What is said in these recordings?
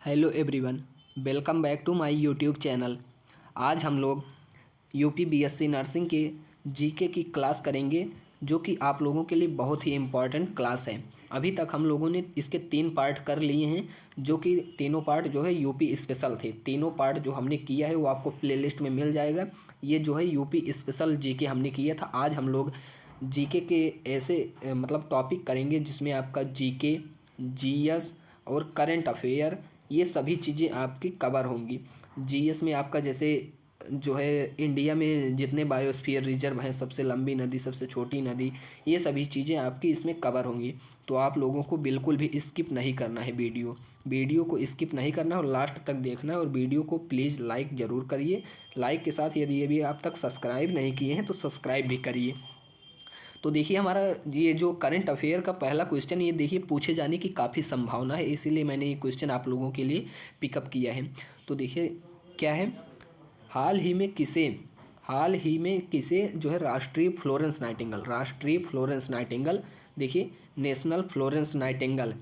Hello everyone, welcome back to my YouTube channel. आज हम लोग यूपी बीएससी नर्सिंग के जीके की क्लास करेंगे, जो कि आप लोगों के लिए बहुत ही इम्पॉर्टेंट क्लास है। अभी तक हम लोगों ने इसके 3 पार्ट कर लिए हैं, जो कि तीनों पार्ट जो है यूपी स्पेशल थे। तीनों पार्ट जो हमने किया है वो आपको प्लेलिस्ट में मिल जाएगा। ये जो है यूपी स्पेशल जीके हमने किया था। आज हम लोग जीके के ऐसे मतलब टॉपिक करेंगे जिसमें आपका जीके, जीएस और करंट अफेयर ये सभी चीज़ें आपकी कवर होंगी। जीएस में आपका जैसे जो है इंडिया में जितने बायोस्फीयर रिजर्व हैं, सबसे लंबी नदी, सबसे छोटी नदी, ये सभी चीज़ें आपकी इसमें कवर होंगी। तो आप लोगों को बिल्कुल भी स्किप नहीं करना है। वीडियो को स्किप नहीं करना और लास्ट तक देखना है। और वीडियो को प्लीज़ लाइक ज़रूर करिए। लाइक के साथ यदि ये भी आप तक सब्सक्राइब नहीं किए हैं तो सब्सक्राइब भी करिए। तो देखिए, हमारा ये जो करंट अफेयर का पहला क्वेश्चन, ये देखिए पूछे जाने की काफ़ी संभावना है, इसीलिए मैंने ये क्वेश्चन आप लोगों के लिए पिकअप किया है। तो देखिए क्या है, हाल ही में किसे जो है राष्ट्रीय फ्लोरेंस नाइटिंगेल देखिए नेशनल फ्लोरेंस नाइटिंगेल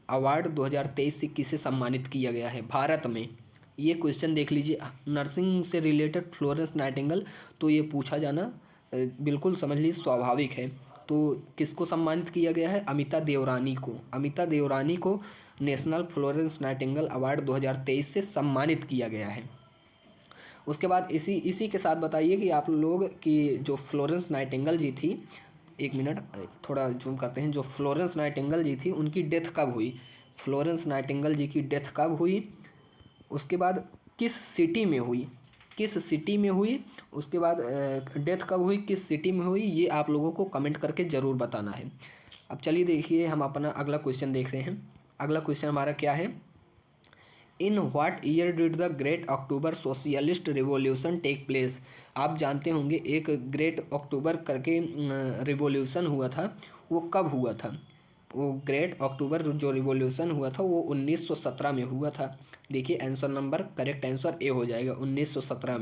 अवार्ड 2023 से किसे सम्मानित किया गया है भारत में। ये क्वेश्चन देख लीजिए, नर्सिंग से रिलेटेड फ्लोरेंस नाइटिंगेल, तो ये पूछा जाना बिल्कुल समझ लीजिए स्वाभाविक है। तो किसको सम्मानित किया गया है? अमिता देवरानी को नेशनल फ्लोरेंस नाइटिंगेल अवार्ड 2023 से सम्मानित किया गया है। उसके बाद इसी के साथ बताइए कि आप लोग की जो फ्लोरेंस नाइटिंगेल जी थी, एक मिनट थोड़ा जूम करते हैं, जो फ्लोरेंस नाइटिंगेल जी थी उनकी डेथ कब हुई? फ्लोरेंस नाइटिंगेल जी की डेथ कब हुई? उसके बाद किस सिटी में हुई? उसके बाद डेथ कब हुई, किस सिटी में हुई, ये आप लोगों को कमेंट करके ज़रूर बताना है। अब चलिए देखिए, हम अपना अगला क्वेश्चन देखते हैं। अगला क्वेश्चन हमारा क्या है? In what year did the great October socialist revolution take place? आप जानते होंगे एक ग्रेट अक्टूबर करके रिवॉल्यूशन हुआ था, वो कब हुआ था? वो ग्रेट अक्टूबर जो रिवॉल्यूशन हुआ था वो 1917 में हुआ था। देखिए answer number, correct answer A हो जाएगा। 1917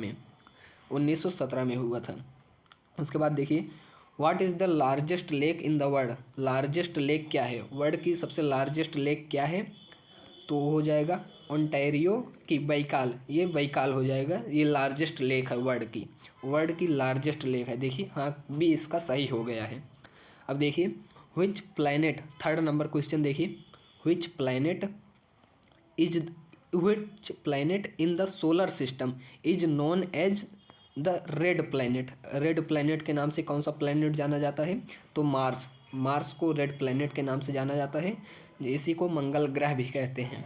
में हुआ था। उसके बाद देखिए, what is the largest lake in the world? Largest lake क्या है? वर्ल्ड की सबसे लार्जेस्ट लेक क्या है? तो हो जाएगा ओंटारियो की बैकाल, ये बैकाल हो जाएगा। ये लार्जेस्ट लेक है वर्ल्ड की लार्जेस्ट लेक है। देखिए हाँ, भी इसका सही हो गया है। अब देखिए, which planet, third number question देखिए, which planet in the solar system is known as the red planet के नाम से कौन सा प्लैनेट जाना जाता है? तो मार्स को रेड प्लैनेट के नाम से जाना जाता है। इसी को मंगल ग्रह भी कहते हैं।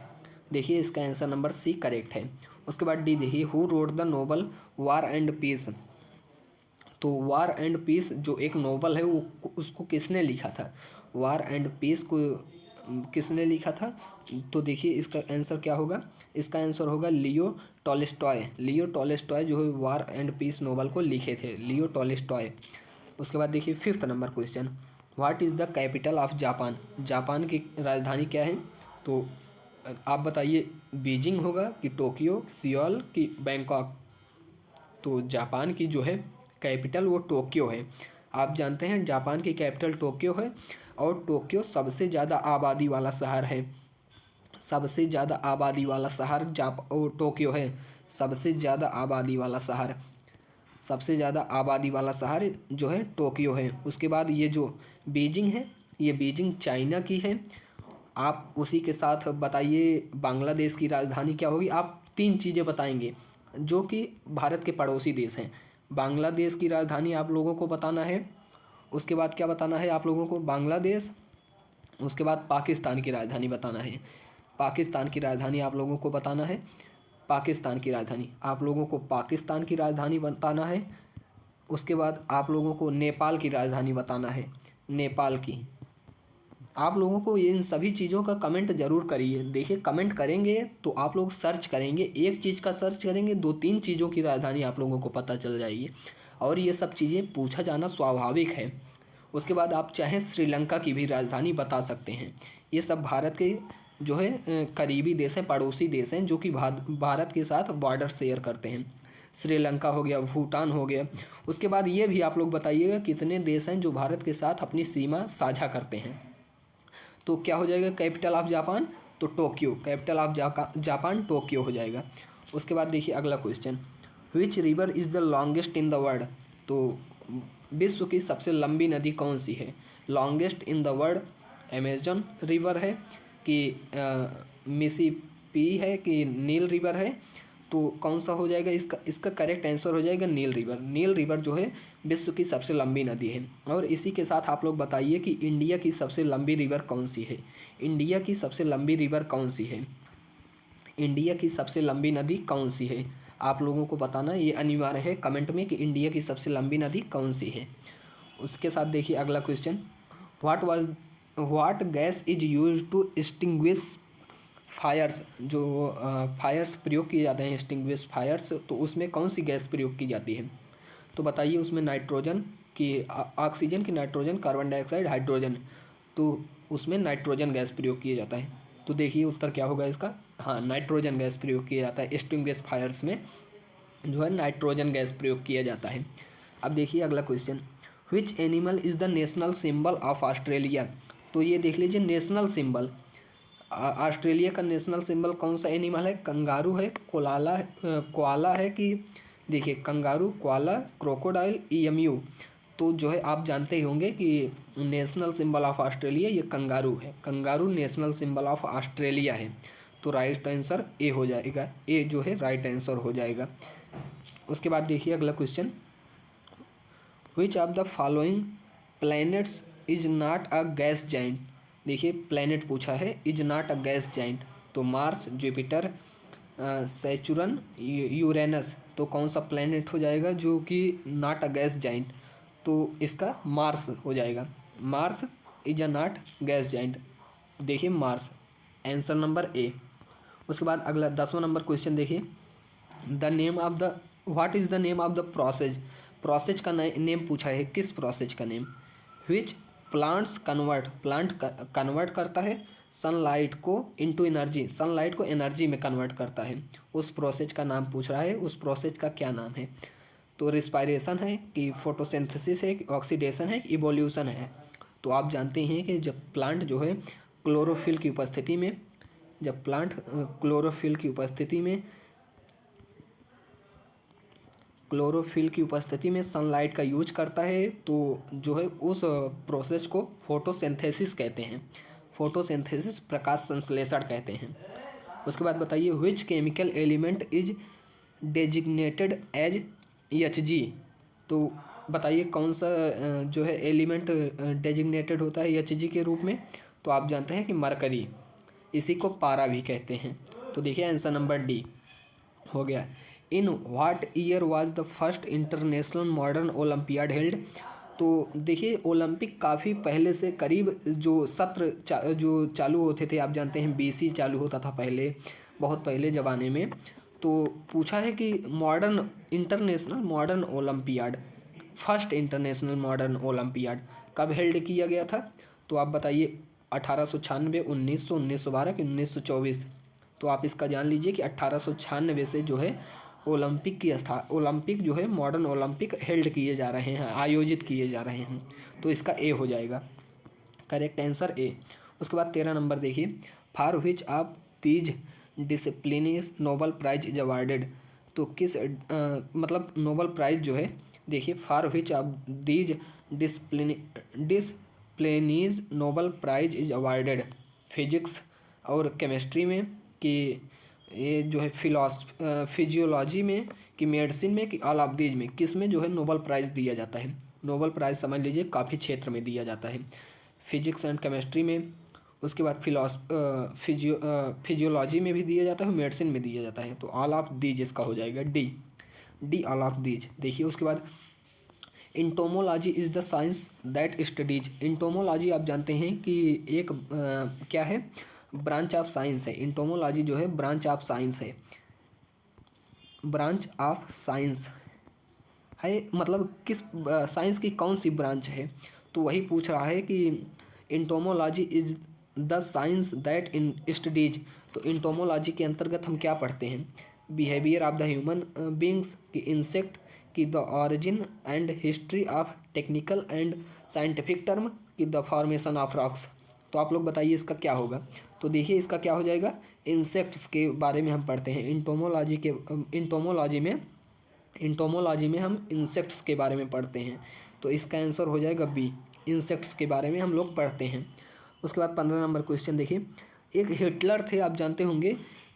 देखिए इसका आंसर नंबर सी करेक्ट है। उसके बाद डी देखिए, who wrote the novel war and peace? तो वार एंड पीस जो एक नोवेल है वो उसको किसने लिखा था? वार एंड पीस को किसने लिखा था? तो देखिए इसका आंसर क्या होगा? इसका आंसर होगा लियो टॉलस्टॉय जो है वार एंड पीस नोवेल को लिखे थे, लियो टॉलस्टॉय। उसके बाद देखिए fifth number question, what is the capital of Japan? Japan की राजधानी क्या है? तो आप बताइए, बीजिंग होगा कि टोक्यो, सियोल कि बैंकॉक? तो जापान की जो है कैपिटल वो टोक्यो है। आप जानते हैं जापान की कैपिटल टोक्यो है, और टोक्यो सबसे ज़्यादा आबादी वाला शहर है। सबसे ज़्यादा आबादी वाला शहर टोक्यो है। सबसे ज़्यादा आबादी वाला शहर जो है टोक्यो है। उसके बाद ये जो बीजिंग है, ये बीजिंग चाइना की है। आप उसी के साथ बताइए बांग्लादेश की राजधानी क्या होगी? आप 3 चीज़ें बताएंगे जो कि भारत के पड़ोसी देश हैं। बांग्लादेश की राजधानी आप लोगों को बताना है। उसके बाद क्या बताना है आप लोगों को? बांग्लादेश। उसके बाद पाकिस्तान की राजधानी बताना है। पाकिस्तान की राजधानी आप लोगों को बताना है। पाकिस्तान की राजधानी आप लोगों को पाकिस्तान की राजधानी बताना है। उसके बाद आप लोगों को नेपाल की राजधानी बताना है, नेपाल की। आप लोगों को इन सभी चीज़ों का कमेंट ज़रूर करिए। देखिए कमेंट करेंगे तो आप लोग सर्च करेंगे, एक चीज़ का सर्च करेंगे, 2-3 चीज़ों की राजधानी आप लोगों को पता चल जाएगी, और ये सब चीज़ें पूछा जाना स्वाभाविक है। उसके बाद आप चाहें श्रीलंका की भी राजधानी बता सकते हैं। ये सब भारत के जो है करीबी देश हैं, पड़ोसी देश हैं, जो कि भारत के साथ बॉर्डर शेयर करते हैं। श्रीलंका हो गया, भूटान हो गया। उसके बाद ये भी आप लोग बताइएगा कितने देश हैं जो भारत के साथ अपनी सीमा साझा करते हैं। तो क्या हो जाएगा कैपिटल ऑफ जापान? तो Tokyo, capital of Japan Tokyo हो जाएगा। उसके बाद देखिए अगला question, which river is the longest in the world. तो विश्व की सबसे लंबी नदी कौन सी है। Longest in the world Amazon river है कि मिसिसिपी है कि नील रिवर है। तो कौन सा हो जाएगा इसका करेक्ट आंसर हो जाएगा नील रिवर। नील रिवर जो है विश्व की सबसे लंबी नदी है। और इसी के साथ आप लोग बताइए कि इंडिया की सबसे लंबी रिवर कौन सी है। इंडिया की सबसे लंबी रिवर कौन सी है। इंडिया की सबसे लंबी नदी कौन सी है, आप लोगों को बताना ये अनिवार्य है कमेंट में कि इंडिया की सबसे लंबी नदी कौन सी है। उसके साथ देखिए अगला question, what gas is use to extinguish fires. जो फायर्स प्रयोग किए जाते हैं एक्सटिंग्विश फायर्स, तो उसमें कौन सी गैस प्रयोग की जाती है। तो बताइए उसमें नाइट्रोजन की, ऑक्सीजन की, नाइट्रोजन, कार्बन डाइऑक्साइड, हाइड्रोजन। तो उसमें नाइट्रोजन गैस प्रयोग किया जाता है। तो देखिए उत्तर क्या होगा इसका, हाँ नाइट्रोजन गैस प्रयोग किया जाता है एक्सटिंग्विश फायर्स में, जो है नाइट्रोजन गैस प्रयोग किया जाता है। अब देखिए अगला question, which animal is the national symbol of Australia. तो ये देख लीजिए नेशनल सिंबल, ऑस्ट्रेलिया का नेशनल सिंबल कौन सा एनिमल है। कंगारू है, कोआला है कि, देखिए कंगारू, कोआला, क्रोकोडाइल, ईएमयू। तो जो है आप जानते ही होंगे कि नेशनल सिंबल ऑफ ऑस्ट्रेलिया ये कंगारू है। Kangaroo national symbol of Australia है। तो राइट आंसर ए हो जाएगा, ए जो है राइट आंसर हो जाएगा। उसके बाद देखिए अगला question, which of the following planets is not a gas giant. देखिए प्लैनेट पूछा है, is not a gas giant. तो मार्स, जुपिटर, सैचुरन, यूरेनस। तो कौन सा प्लैनेट हो जाएगा जो कि नॉट अ गैस जाइंट। तो इसका मार्स हो जाएगा। Mars is a not gas giant. देखिए मार्स, आंसर नंबर ए। उसके बाद अगला 10वां नंबर क्वेश्चन देखिए, the name of the, what is the name of the process. Process का नेम पूछा है, किस प्रोसेज का name. Which plants convert, plant convert करता है सनलाइट को इनटू एनर्जी, सनलाइट को एनर्जी में कन्वर्ट करता है। उस प्रोसेज का नाम पूछ रहा है, उस प्रोसेज का क्या नाम है। तो रिस्पायरेशन है कि फोटोसिंथेसिस है कि ऑक्सीडेशन है कि इवोल्यूशन है। तो आप जानते हैं कि जब प्लांट जो है क्लोरोफिल की उपस्थिति में, जब प्लांट क्लोरोफिल की उपस्थिति में सनलाइट का यूज करता है, तो जो है उस प्रोसेस को फोटोसिंथेसिस कहते हैं। फोटोसिंथेसिस प्रकाश संश्लेषण कहते हैं। उसके बाद बताइए, which chemical element is designated as Hg। तो बताइए कौन सा जो है एलिमेंट डेजिग्नेटेड होता है Hg के रूप में। तो आप जानते हैं कि मरकरी, इसी को पारा भी कहते हैं। तो देखिए आंसर नंबर डी हो गया। इन what year was the first international modern olympiad held. तो देखिए ओलंपिक काफ़ी पहले से, करीब जो सत्र जो चालू होते थे, आप जानते हैं BC चालू होता था पहले, बहुत पहले ज़माने में। तो पूछा है कि international modern olympiad, first international modern olympiad कब हेल्ड किया गया था। तो आप बताइए 1896, 1900, 1912 कि 1924। तो आप इसका जान लीजिए कि 1896 से जो है ओलंपिक जो है मॉडर्न ओलंपिक हेल्ड किए जा रहे हैं, आयोजित किए जा रहे हैं। तो इसका ए हो जाएगा, करेक्ट आंसर ए। उसके बाद 13 नंबर देखिए, for which of these discipline is Nobel prize is awarded. तो किस मतलब नोबल प्राइज जो है, देखिए for which of these disciplines Nobel prize is awarded. Physics और केमिस्ट्री में कि ये जो है फिजियोलॉजी में कि मेडिसिन में कि ऑल ऑफ दीज में, किस में जो है नोबल प्राइज़ दिया जाता है। नोबल प्राइज़ समझ लीजिए काफ़ी क्षेत्र में दिया जाता है, फिजिक्स एंड केमिस्ट्री में, उसके बाद फिजियोलॉजी में भी दिया जाता है, मेडिसिन में दिया जाता है। तो ऑल ऑफ दीज इसका हो जाएगा डी ऑल ऑफ दीज। देखिए उसके बाद entomology is the science that studies. Entomology आप जानते हैं कि एक क्या है, ब्रांच ऑफ साइंस है। इंटोमोलॉजी जो है ब्रांच ऑफ साइंस है, ब्रांच ऑफ साइंस है, मतलब किस साइंस की कौन सी ब्रांच है। तो वही पूछ रहा है कि entomology is the science that in studies. तो इंटोमोलॉजी के अंतर्गत हम क्या पढ़ते हैं, behaviour of the human beings, की इंसेक्ट, की the origin and history of technical and scientific term, की द फॉर्मेशन ऑफ रॉक्स। तो आप लोग बताइए इसका क्या होगा। तो देखिए इसका क्या हो जाएगा, इंसेक्ट्स के बारे में हम पढ़ते हैं। इंटोमोलॉजी में हम इंसेक्ट्स के बारे में पढ़ते हैं। तो इसका आंसर हो जाएगा बी, इंसेक्ट्स के बारे में हम लोग पढ़ते हैं। उसके बाद 15 नंबर क्वेश्चन देखिए, एक हिटलर थे, आप जानते होंगे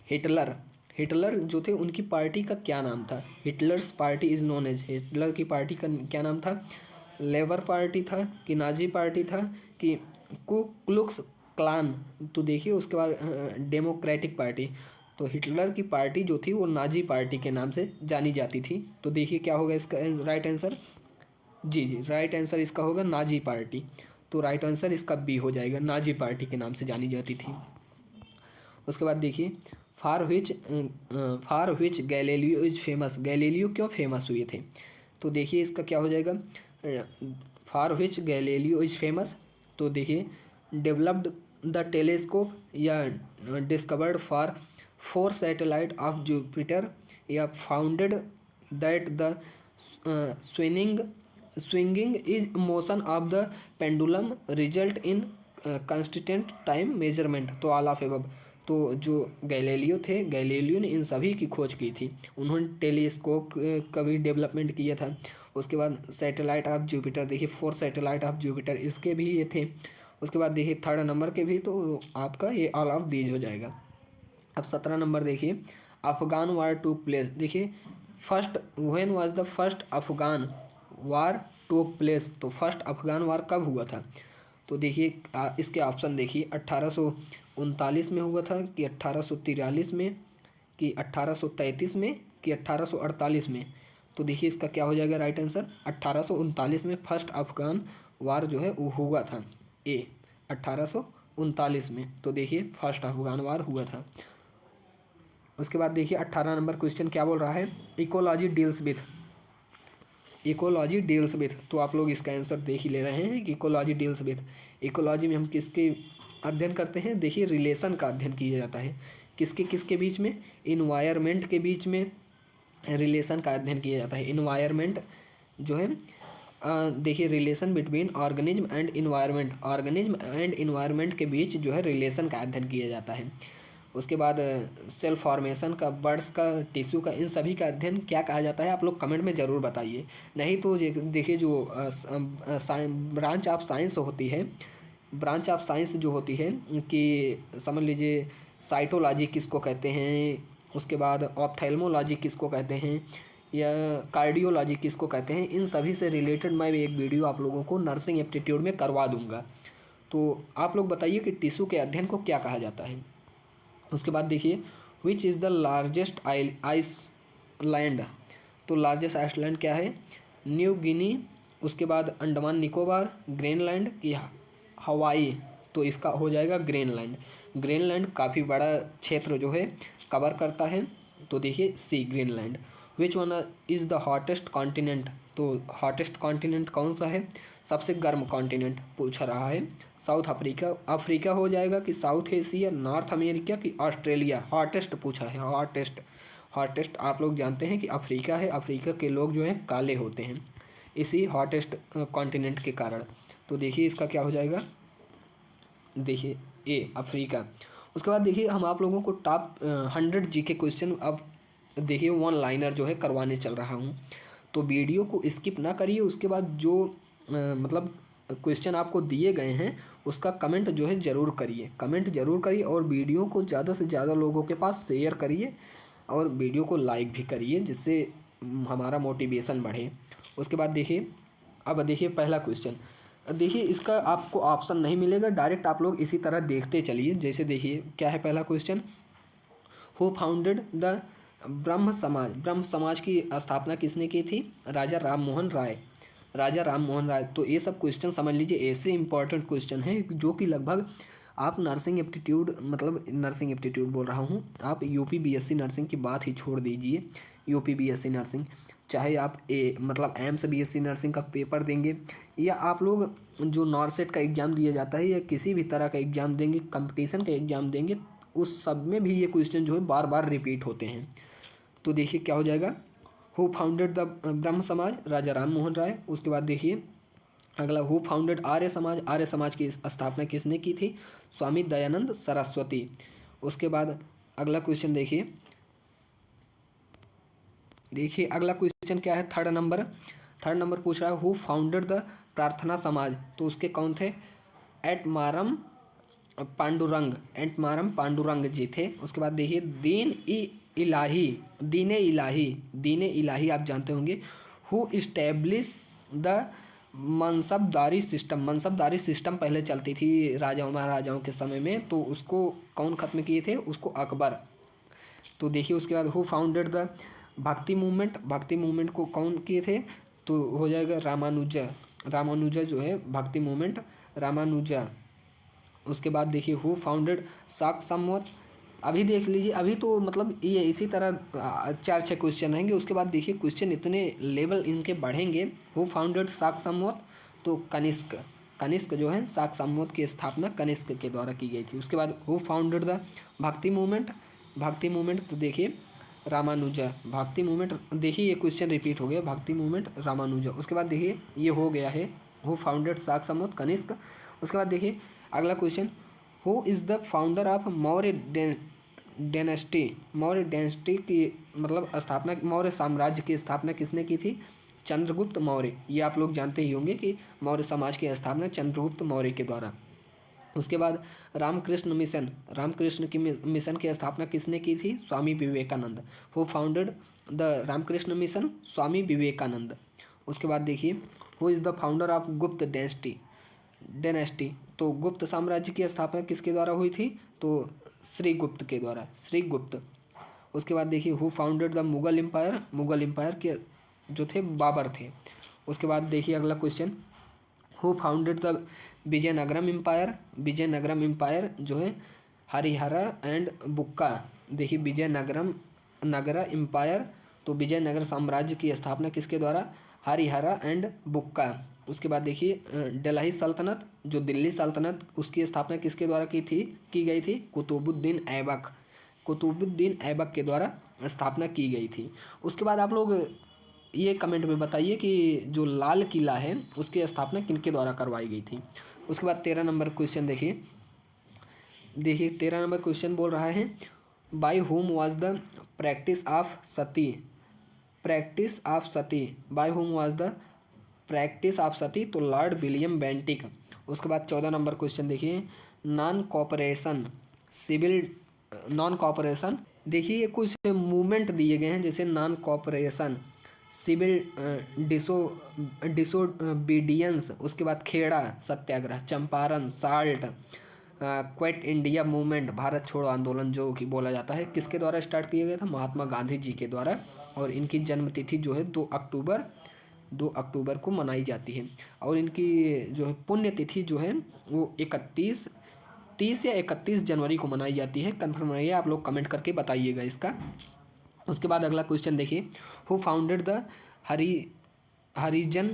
हिटलर। हिटलर जो थे उनकी पार्टी का क्या नाम था? Hitler's party is known as, Hitler की पार्टी का क्या नाम था? लेबर पार्टी था कि नाजी पार्टी था कि कु क्लुक्स क्लान? तो देखिए उसके बाद डेमोक्रेटिक पार्टी। तो हिटलर की पार्टी जो थी वो नाजी पार्टी के नाम से जानी जाती थी। तो देखिए क्या होगा इसका राइट आंसर? जी जी, राइट आंसर इसका होगा नाजी पार्टी। तो राइट आंसर इसका बी हो जाएगा, नाजी पार्टी के नाम से जानी जाती थी। उसके बाद देखिए, for which Galileo is famous, Galileo क्यों फेमस हुए थे? तो देखिए इसका क्या हो जाएगा, for which Galileo is famous. तो देखिए, डेवलप्ड द टेलीस्कोप, या discovered four 4 satellite of Jupiter, या founded that the swinging is motion of the pendulum result in constant time measurement. तो ऑल ऑफ एबव। तो जो गैलीलियो थे, Galileo ने इन सभी की खोज की थी। उन्होंने टेलीस्कोप का भी डेवलपमेंट किया था। उसके बाद सैटेलाइट ऑफ जुपिटर, देखिए 4 सैटेलाइट ऑफ जुपिटर इसके भी ये थे। उसके बाद देखिए 3rd नंबर के भी, तो आपका ये ऑल ऑफ दीज हो जाएगा। अब 17 नंबर देखिए, अफगान वार टूक प्लेस। देखिए first, when was the first Afghan वार टूक प्लेस? तो फर्स्ट अफगान वार कब हुआ था? तो देखिए इसके ऑप्शन देखिए, 1839 में हुआ था कि 1843 में कि 1833 में कि 1848 में? तो देखिए इसका क्या हो जाएगा राइट आंसर? 1839 में फर्स्ट अफगान वार जो है वो हुआ था, ए 1839 में। तो देखिए फर्स्ट अफगान वार हुआ था। उसके बाद देखिए 18 नंबर क्वेश्चन क्या बोल रहा है, ecology deals with, ecology deals with. तो आप लोग इसका आंसर देख ही ले रहे हैं कि इकोलॉजी डील्स विथ, इकोलॉजी में हम किसके अध्ययन करते हैं? देखिए रिलेशन का अध्ययन किया जाता है। किसके किसके बीच में? इन्वायरमेंट के बीच में रिलेशन का अध्ययन किया जाता है। इन्वायरमेंट जो है देखिए relation between organism and environment, organism and environment के बीच जो है रिलेशन का अध्ययन किया जाता है। उसके बाद सेल फॉर्मेशन का, बर्ड्स का, टिश्यू का, इन सभी का अध्ययन क्या कहा जाता है? आप लोग कमेंट में ज़रूर बताइए। नहीं तो देखिए जो ब्रांच ऑफ साइंस होती है, ब्रांच ऑफ साइंस जो होती है कि समझ लीजिए साइटोलॉजी किसको कहते हैं, उसके बाद ऑप्थेल्मोलॉजी किसको कहते हैं, या कार्डियोलॉजी किसको कहते हैं, इन सभी से रिलेटेड मैं एक वीडियो आप लोगों को नर्सिंग एप्टीट्यूड में करवा दूंगा। तो आप लोग बताइए कि टिश्यू के अध्ययन को क्या कहा जाता है। उसके बाद देखिए, which is the largest island? तो लार्जेस्ट आइसलैंड क्या है? न्यू गिनी, उसके बाद अंडमान निकोबार, ग्रीनलैंड की हवाई? तो इसका हो जाएगा ग्रीनलैंड। ग्रीनलैंड काफ़ी बड़ा क्षेत्र जो है कवर करता है। तो देखिए C, Greenland. Which one is the hottest continent? तो हॉटेस्ट कॉन्टिनेंट कौन सा है? सबसे गर्म कॉन्टिनेंट पूछ रहा है। साउथ अफ्रीका, अफ्रीका हो जाएगा कि साउथ एशिया, नॉर्थ अमेरिका की ऑस्ट्रेलिया? हॉटेस्ट पूछा है, हॉटेस्ट। हॉटेस्ट आप लोग जानते हैं कि अफ्रीका है। अफ्रीका के लोग जो हैं काले होते हैं इसी हॉटेस्ट कॉन्टिनेंट के कारण। तो देखिए इसका क्या हो जाएगा, देखिए ए, अफ्रीका। उसके बाद देखिए हम आप लोगों को टॉप 100 जी के क्वेश्चन अब देखिए 1 लाइनर जो है करवाने चल रहा हूँ। तो वीडियो को स्किप ना करिए। उसके बाद जो मतलब क्वेश्चन आपको दिए गए हैं उसका कमेंट जो है ज़रूर करिए, कमेंट ज़रूर करिए, और वीडियो को ज़्यादा से ज़्यादा लोगों के पास शेयर करिए, और वीडियो को लाइक भी करिए, जिससे हमारा मोटिवेशन बढ़े। उसके बाद देखिए, अब देखिए पहला क्वेश्चन। देखिए इसका आपको ऑप्शन नहीं मिलेगा, डायरेक्ट आप लोग इसी तरह देखते चलिए। जैसे देखिए क्या है पहला क्वेश्चन, हु फाउंडेड द ब्रह्म समाज? ब्रह्म समाज की स्थापना किसने की थी? राजा राम मोहन राय, राजा राम मोहन राय। तो ये सब क्वेश्चन समझ लीजिए ऐसे इंपॉर्टेंट क्वेश्चन हैं जो कि लगभग आप नर्सिंग एप्टीट्यूड, मतलब नर्सिंग एप्टीट्यूड बोल रहा हूँ, आप यूपी बीएससी नर्सिंग की बात ही छोड़ दीजिए। यूपी बीएससी नर्सिंग, चाहे आप मतलब एम्स बीएससी नर्सिंग का पेपर देंगे, या आप लोग जो नॉर्सेट का एग्ज़ाम दिया जाता है, या किसी भी तरह का एग्ज़ाम देंगे, कंपटीशन का एग्ज़ाम देंगे, उस सब में भी ये क्वेश्चन जो है बार बार रिपीट होते हैं। तो देखिए क्या हो जाएगा, हु फाउंडेड द ब्रह्म समाज? राजा राम मोहन राय। उसके बाद देखिए अगला, हु फाउंडेड आर्य समाज, आर्य समाज की स्थापना किसने की थी? स्वामी दयानंद सरस्वती। उसके बाद अगला क्वेश्चन देखिए, अगला क्वेश्चन क्या है, थर्ड नंबर पूछ रहा है हु फाउंडेड द प्रार्थना समाज, तो उसके कौन थे? एटमारम पांडुरंग जी थे। उसके बाद देखिए दीन इलाही आप जानते होंगे, हु इस्टेब्लिश द मनसबदारी सिस्टम पहले चलती थी राजाओं महाराजाओं के समय में, तो उसको कौन खत्म किए थे? उसको अकबर। तो देखिए उसके बाद हु फाउंडेड द भक्ति मूवमेंट को कौन किए थे? तो हो जाएगा रामानुजा जो है भक्ति मूवमेंट, रामानुजा। उसके बाद देखिए हु फाउंडेड शाक संवत, अभी देख लीजिए, अभी तो मतलब ये इसी तरह 4-6 क्वेश्चन रहेंगे। उसके बाद देखिए क्वेश्चन इतने लेवल इनके बढ़ेंगे। हु फाउंडेड शाक संवत, तो कनिष्क जो है शाक संवत की स्थापना कनिष्क के द्वारा की गई थी। उसके बाद हु फाउंडेड द भक्ति मूवमेंट, तो देखिए रामानुजा। भक्ति मूवमेंट, देखिए ये क्वेश्चन रिपीट हो गया, भक्ति मूवमेंट रामानुजा। उसके बाद देखिए ये हो गया है हु फाउंडेड शाक संवत कनिष्क। उसके बाद देखिए अगला question, who is the founder of Maurya dynasty की मतलब स्थापना, मौर्य साम्राज्य की स्थापना किसने की थी? चंद्रगुप्त मौर्य। ये आप लोग जानते ही होंगे कि मौर्य समाज की स्थापना चंद्रगुप्त मौर्य के द्वारा। उसके बाद रामकृष्ण की मिशन की स्थापना किसने की थी? Swami Vivekananda. Who founded the Ramakrishna mission? Swami Vivekananda. उसके बाद देखिए who is the founder of Gupta dynasty, तो गुप्त साम्राज्य की स्थापना किसके द्वारा हुई थी? तो श्रीगुप्त के द्वारा, श्रीगुप्त। उसके बाद देखिए who founded the Mughal empire के जो थे बाबर थे। उसके बाद देखिए अगला question, who founded the Vijayanagaram empire जो है हरिहरा एंड बुक्का। देखिए नगरा एम्पायर, तो विजयनगर साम्राज्य की स्थापना किसके द्वारा? हरिहरा एंड बुक्का। उसके बाद देखिए डेल्ही सल्तनत, जो दिल्ली सल्तनत, उसकी स्थापना किसके द्वारा की गई थी? कुतुबुद्दीन ऐबक के द्वारा स्थापना की गई थी। उसके बाद आप लोग ये कमेंट में बताइए कि जो लाल किला है उसकी स्थापना किनके द्वारा करवाई गई थी। उसके बाद 13 नंबर क्वेश्चन देखिए 13 नंबर क्वेश्चन बोल रहा है by whom was the by whom was the practice of sati, तो लॉर्ड विलियम बेंटिक। उसके बाद 14 नंबर क्वेश्चन देखिए नॉन कॉपरेशन, देखिए ये कुछ मूवमेंट दिए गए हैं, जैसे नॉन कॉपरेशन, सिविल डिसोबीडियंस, उसके बाद Kheda Satyagraha, Champaran, salt, quit India movement, Bharat छोड़ो आंदोलन जो कि बोला जाता है, किसके द्वारा स्टार्ट किया गया था? महात्मा गांधी जी के द्वारा। और इनकी जन्म तिथि जो है 2 अक्टूबर को मनाई जाती है। और इनकी जो है पुण्य तिथि जो है वो 30 या 31 जनवरी को मनाई जाती है। कन्फर्म रहिए, आप लोग कमेंट करके बताइएगा इसका। उसके बाद अगला क्वेश्चन देखिए हु फाउंडेड द हरि हरिजन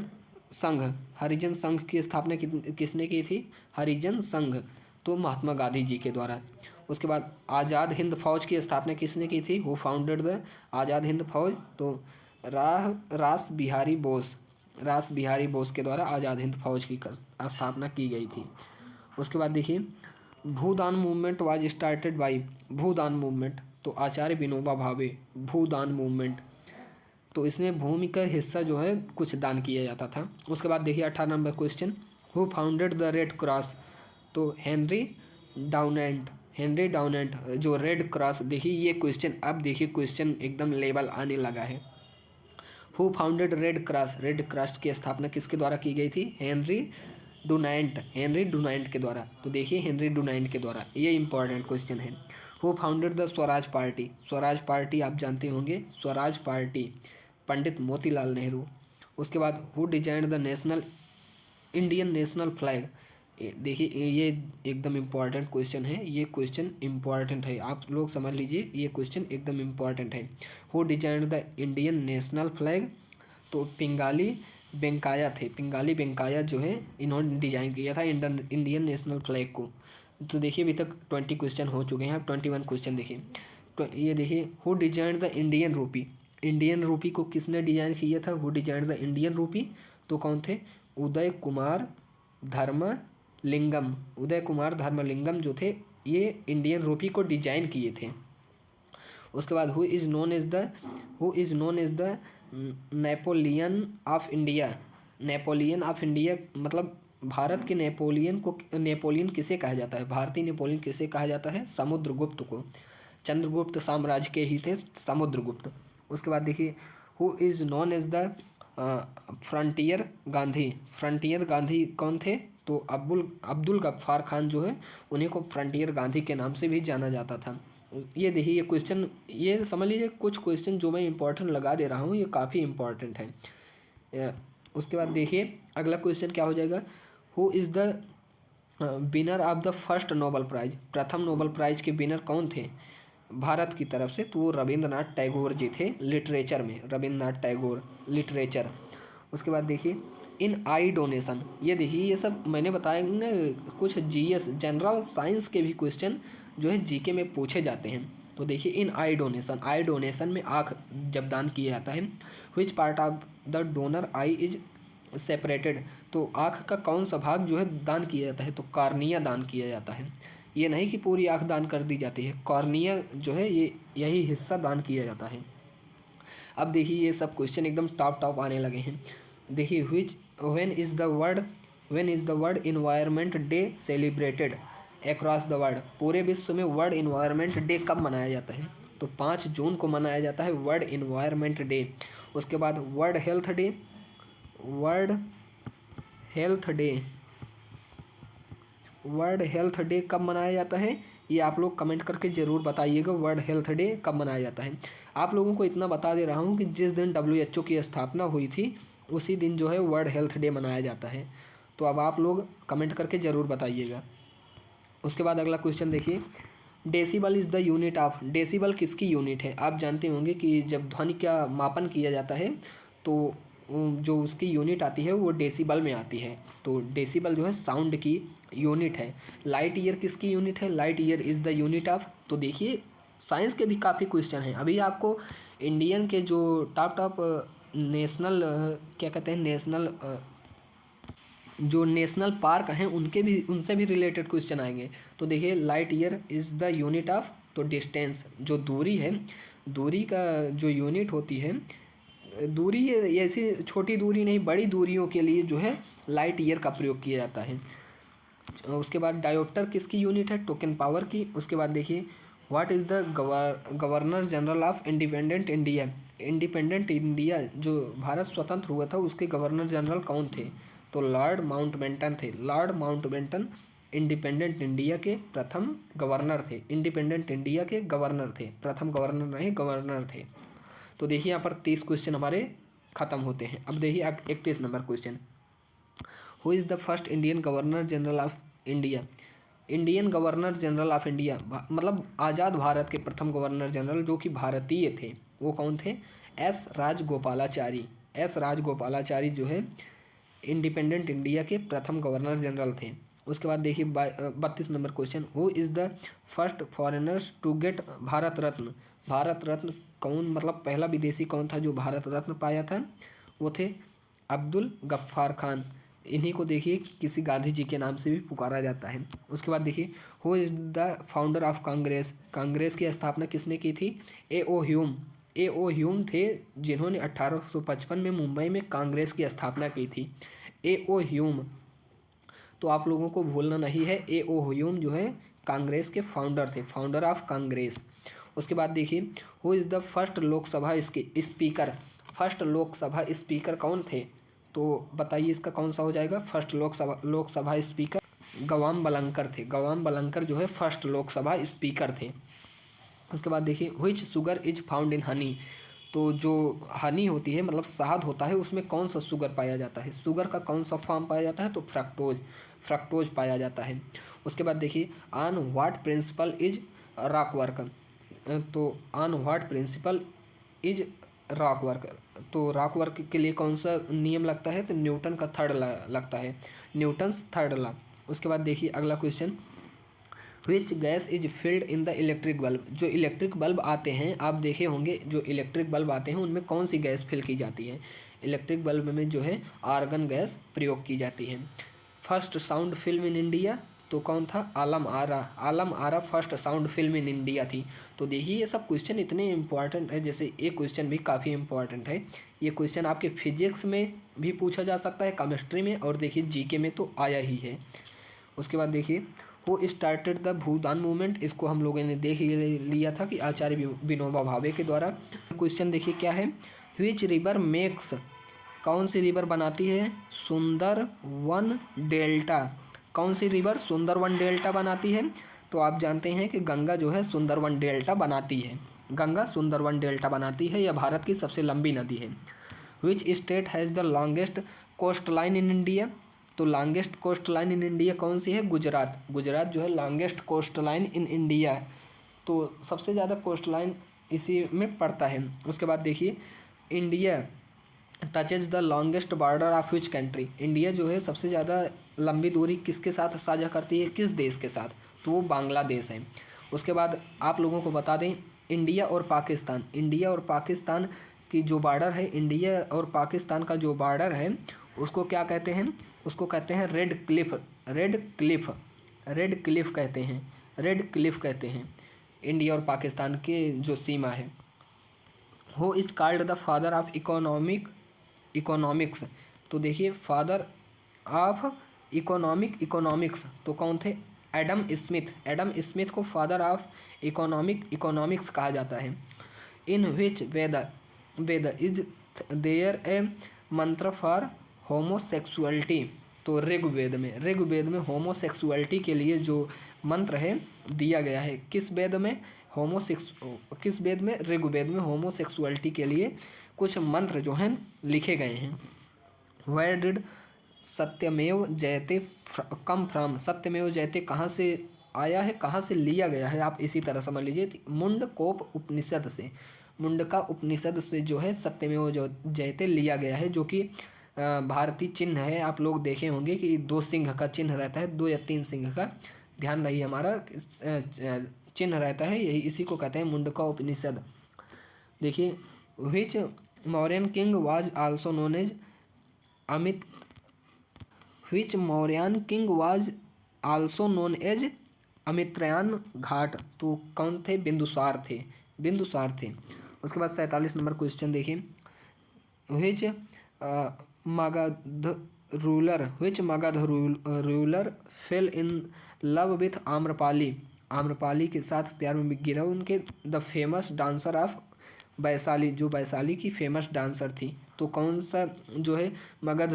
संघ की स्थापना किसने की थी? हरिजन संघ, तो महात्मा गांधी जी के द्वारा। उसके बाद आज़ाद हिंद फौज की स्थापना किसने की थी? Who founded the Azad Hind फौज, तो रास बिहारी बोस के द्वारा आज़ाद हिंद फौज की स्थापना की गई थी। उसके बाद देखिए Bhoodan movement was started by, Bhoodan movement, तो आचार्य विनोबा भावे। भूदान मूवमेंट, तो इसमें भूमि का हिस्सा जो है कुछ दान किया जाता था। उसके बाद देखिए 18 number question, who founded the red cross, तो हेनरी डाउनेंट जो रेड क्रॉस। देखिए ये क्वेश्चन, अब देखिए क्वेश्चन एकदम लेवल आने लगा है। हु फाउंडेड रेड क्रॉस की स्थापना किसके द्वारा की गई थी? हेनरी डुनाइंट के द्वारा। तो देखिए हेनरी डुनाइंट के द्वारा, ये इंपॉर्टेंट क्वेश्चन है। Who founded the Swaraj party आप जानते होंगे, स्वराज पार्टी पंडित मोतीलाल नेहरू। उसके बाद who designed the Indian national flag, देखिए ये एकदम इम्पॉर्टेंट क्वेश्चन है, ये क्वेश्चन इम्पॉर्टेंट है, आप लोग समझ लीजिए, ये क्वेश्चन एकदम इम्पॉर्टेंट है। Who designed the Indian national flag, तो पिंगाली वेंकाया जो है इन्होंने डिजाइन किया था इंडियन नेशनल फ्लैग को। तो देखिए अभी तक 20 क्वेश्चन हो चुके हैं, 21 क्वेश्चन देखिए। तो ये देखिए who design the Indian rupee को किसने डिजाइन किया था? Who design the Indian rupee, तो कौन थे? उदय कुमार धर्मलिंगम। उदय कुमार धर्मलिंगम जो थे ये इंडियन रूपी को डिजाइन किए थे। उसके बाद who is known as the Napoleon of India. Napoleon of India मतलब भारत के नेपोलियन किसे कहा जाता है? भारतीय नेपोलियन किसे कहा जाता है? समुद्रगुप्त को। चंद्रगुप्त साम्राज्य के ही थे समुद्रगुप्त। उसके बाद देखिए who is known as the frontier Gandhi. Frontier Gandhi कौन थे? तो अब्दुल गफ्फार खान जो है उन्हीं को फ्रंटियर गांधी के नाम से भी जाना जाता था। ये देखिए ये क्वेश्चन, ये समझ लीजिए कुछ क्वेश्चन जो मैं इंपॉर्टेंट लगा दे रहा हूँ ये काफ़ी इंपॉर्टेंट है। उसके बाद देखिए अगला क्वेश्चन क्या हो जाएगा, who is the winner of the first Nobel prize. प्रथम नोबल प्राइज के विनर कौन थे भारत की तरफ से? तो वो रविंद्रनाथ टैगोर जी थे लिटरेचर में, रविंद्रनाथ टैगोर लिटरेचर। उसके बाद देखिए इन आई डोनेशन, ये देखिए ये सब मैंने बताया ना कुछ जीएस जनरल साइंस के भी क्वेश्चन जो है जीके में पूछे जाते हैं। तो देखिए इन आई डोनेशन में आँख जब दान किया जाता है, which part of the donor I is separated, तो आँख का कौन सा भाग जो है दान किया जाता है? तो कॉर्निया दान किया जाता है। ये नहीं कि पूरी आँख दान कर दी जाती है, कॉर्निया जो है ये यही हिस्सा दान किया जाता है। अब देखिए ये सब क्वेश्चन एकदम टॉप आने लगे हैं। देखिए when is the world environment day celebrated across the world. पूरे विश्व में वर्ल्ड इन्वायरमेंट डे कब मनाया जाता है? तो 5 जून को मनाया जाता है वर्ल्ड इन्वायरमेंट डे। उसके बाद वर्ल्ड हेल्थ डे कब मनाया जाता है? ये आप लोग कमेंट करके ज़रूर बताइएगा वर्ल्ड हेल्थ डे कब मनाया जाता है। आप लोगों को इतना बता दे रहा हूँ कि जिस दिन WHO की स्थापना हुई थी उसी दिन जो है वर्ल्ड हेल्थ डे मनाया जाता है। तो अब आप लोग कमेंट करके ज़रूर बताइएगा। उसके बाद अगला क्वेश्चन देखिए, decibel is the unit of. Decibel किसकी यूनिट है? आप जानते होंगे कि जब ध्वनि का मापन किया जाता है तो जो उसकी यूनिट आती है वो डेसिबल में आती है। तो डेसिबल जो है साउंड की यूनिट है। लाइट ईयर किसकी यूनिट है? Light year is the unit of. तो देखिए साइंस के भी काफ़ी क्वेश्चन हैं। अभी आपको इंडियन के जो टॉप नेशनल क्या कहते हैं नेशनल जो नेशनल पार्क हैं उनसे भी रिलेटेड क्वेश्चन आएंगे। तो देखिए light year is the unit of, तो डिस्टेंस जो दूरी है, दूरी का जो यूनिट होती है, दूरी ऐसी छोटी दूरी नहीं बड़ी दूरियों के लिए जो है लाइट ईयर का प्रयोग किया जाता है। उसके बाद डायोप्टर किसकी यूनिट है? टोकन पावर की। उसके बाद देखिए what is the governor general of independent India. Independent India जो भारत स्वतंत्र हुआ था उसके गवर्नर जनरल कौन थे? तो लॉर्ड माउंटबेटन थे। लॉर्ड माउंटबेटन इंडिपेंडेंट इंडिया के प्रथम गवर्नर थे। इंडिपेंडेंट इंडिया के गवर्नर थे, प्रथम गवर्नर नहीं गवर्नर थे। तो देखिए यहाँ पर 30 क्वेश्चन हमारे ख़त्म होते हैं। अब देखिए 31 number question, who is the first Indian governor general of India. Indian governor general of India मतलब आज़ाद भारत के प्रथम गवर्नर जनरल जो कि भारतीय थे वो कौन थे? एस राजगोपालाचारी। एस राजगोपालाचारी जो है इंडिपेंडेंट इंडिया के प्रथम गवर्नर जनरल थे। उसके बाद देखिए 32 number question, who is the first foreigners to get Bharat Ratna. Bharat Ratna कौन मतलब पहला विदेशी कौन था जो भारत रत्न पाया था? वो थे अब्दुल गफ्फार खान। इन्हीं को देखिए किसी गांधी जी के नाम से भी पुकारा जाता है। उसके बाद देखिए who is the founder of Congress. Congress की स्थापना किसने की थी? A.O. ह्यूम। A.O. ह्यूम थे जिन्होंने 1855 में मुंबई में कांग्रेस की स्थापना की थी। A.O. ह्यूम, तो आप लोगों को भूलना नहीं है A.O. ह्यूम जो है कांग्रेस के फाउंडर थे, फाउंडर ऑफ कांग्रेस। उसके बाद देखिए who is the first Lok Sabha speaker. First Lok Sabha speaker कौन थे? तो बताइए इसका कौन सा हो जाएगा? फर्स्ट लोकसभा स्पीकर गवाम बलंकर थे। गवाम बलंकर जो है फर्स्ट लोकसभा स्पीकर थे। उसके बाद देखिए which sugar is found in Honey. तो जो हनी होती है मतलब शहद होता है उसमें कौन सा शुगर पाया जाता है? शुगर का कौन सा फॉर्म पाया जाता है? तो फ्रक्टोज पाया जाता है। उसके बाद देखिए on what principle is rock work. तो on what principle is rock work, तो रॉक वर्क के लिए कौन सा नियम लगता है? तो न्यूटन का थर्ड लॉ लगता है, न्यूटन्स थर्ड लॉ। उसके बाद देखिए अगला question, which gas is filled in the electric bulb. जो इलेक्ट्रिक बल्ब आते हैं आप देखे होंगे जो इलेक्ट्रिक बल्ब आते हैं उनमें कौन सी गैस फिल की जाती है? इलेक्ट्रिक बल्ब में जो है आर्गन गैस प्रयोग की जाती है। First sound film in India तो कौन था? Alam Ara. Alam Ara first sound film in India थी। तो देखिए ये सब क्वेश्चन इतने इंपॉर्टेंट है, जैसे एक क्वेश्चन भी काफ़ी इंपॉर्टेंट है। ये क्वेश्चन आपके फिजिक्स में भी पूछा जा सकता है, केमिस्ट्री में, और देखिए जीके में तो आया ही है। उसके बाद देखिए वो स्टार्टेड द भूदान मूवमेंट, इसको हम लोगों ने देख ही लिया था कि आचार्य विनोबा भावे के द्वारा। क्वेश्चन देखिए क्या है, व्हिच रिवर मेक्स, कौन सी रिवर बनाती है सुंदरवन डेल्टा? कौन सी रिवर सुंदरवन डेल्टा बनाती है? तो आप जानते हैं कि गंगा जो है सुंदरवन डेल्टा बनाती है। गंगा सुंदरवन डेल्टा बनाती है, यह भारत की सबसे लंबी नदी है। Which state has the longest coast line in India? तो longest coast line in India कौन सी है? गुजरात। गुजरात जो है longest coast line in India, तो सबसे ज़्यादा कोस्ट लाइन इसी में पड़ता है। उसके बाद देखिए India touches the longest border of which country? India जो है सबसे ज़्यादा लंबी दूरी किसके साथ साझा करती है, किस देश के साथ? तो वो बांग्लादेश है। उसके बाद आप लोगों को बता दें इंडिया और पाकिस्तान, इंडिया और पाकिस्तान की जो बॉर्डर है, इंडिया और पाकिस्तान का जो बॉर्डर है उसको क्या कहते हैं? उसको कहते हैं red Cliff. Red Cliff, red Cliff कहते हैं, रेड क्लिफ कहते हैं इंडिया और पाकिस्तान के जो सीमा है। Who is called the father of economics? तो देखिए फादर ऑफ इकोनॉमिक्स तो कौन थे? Adam Smith. एडम स्मिथ को फादर ऑफ इकोनॉमिक्स कहा जाता है। इन विच वेद इज देयर ए मंत्र फॉर होमोसेक्सुअलिटी? तो ऋग्वेद में होमोसेक्सुअलिटी के लिए जो मंत्र है दिया गया है, किस वेद में? किस वेद में? ऋग्वेद में होमोसेक्सुअलिटी के लिए कुछ मंत्र जो हैं लिखे गए हैं। वेयर डिड सत्यमेव जयते कम फ्रॉम? सत्यमेव जयते कहाँ से आया है, कहाँ से लिया गया है? आप इसी तरह समझ लीजिए मुंडकोप उपनिषद से, मुंडका उपनिषद से जो है सत्यमेव जयते लिया गया है, जो कि भारतीय चिन्ह है। आप लोग देखे होंगे कि 2 सिंह का चिन्ह रहता है, 2 या 3 सिंह का, ध्यान रही हमारा चिन्ह रहता है, यही इसी को कहते हैं मुंडका उपनिषद। देखिए which Mauryan king was also known as Amit, which Mauryan king was also known as Amitraghata? तो कौन थे? बिंदुसार थे, बिंदुसार थे। उसके बाद 47 नंबर क्वेश्चन देखिए, which Magadha ruler fell in love with Amrapali? Amrapali के साथ प्यार में गिरा उनके the famous dancer of Vaishali, जो वैशाली की फेमस डांसर थी। तो कौन सा जो है मगध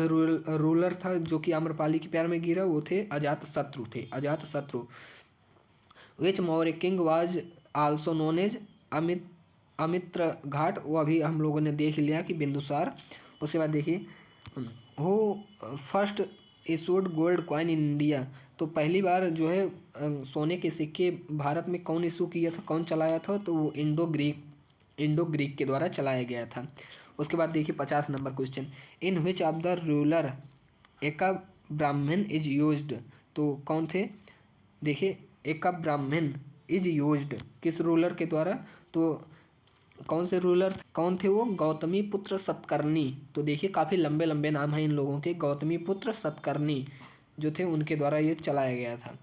रूलर था जो कि आम्रपाली के प्यार में गिरा? वो थे अजातशत्रु थे, Ajatashatru. Which Maurya king was also known as Amitraghata? वो अभी हम लोगों ने देख लिया कि बिंदुसार। उसके बाद देखिए हो first issued gold coin in India? तो पहली बार जो है सोने के सिक्के भारत में कौन इशू किया था, कौन चलाया था? तो वो इंडो ग्रीक के द्वारा चलाया गया था। उसके बाद देखिए 50 number question, in which of the ruler एका ब्राह्मण इज यूज्ड? तो कौन थे? देखिए एका ब्राह्मण इज यूज्ड किस रूलर के द्वारा? तो कौन से रूलर कौन थे वो? गौतमी पुत्र सतकर्णी। तो देखिए काफ़ी लंबे लंबे नाम हैं इन लोगों के। गौतमी पुत्र सतकर्णी जो थे उनके द्वारा ये चलाया गया था,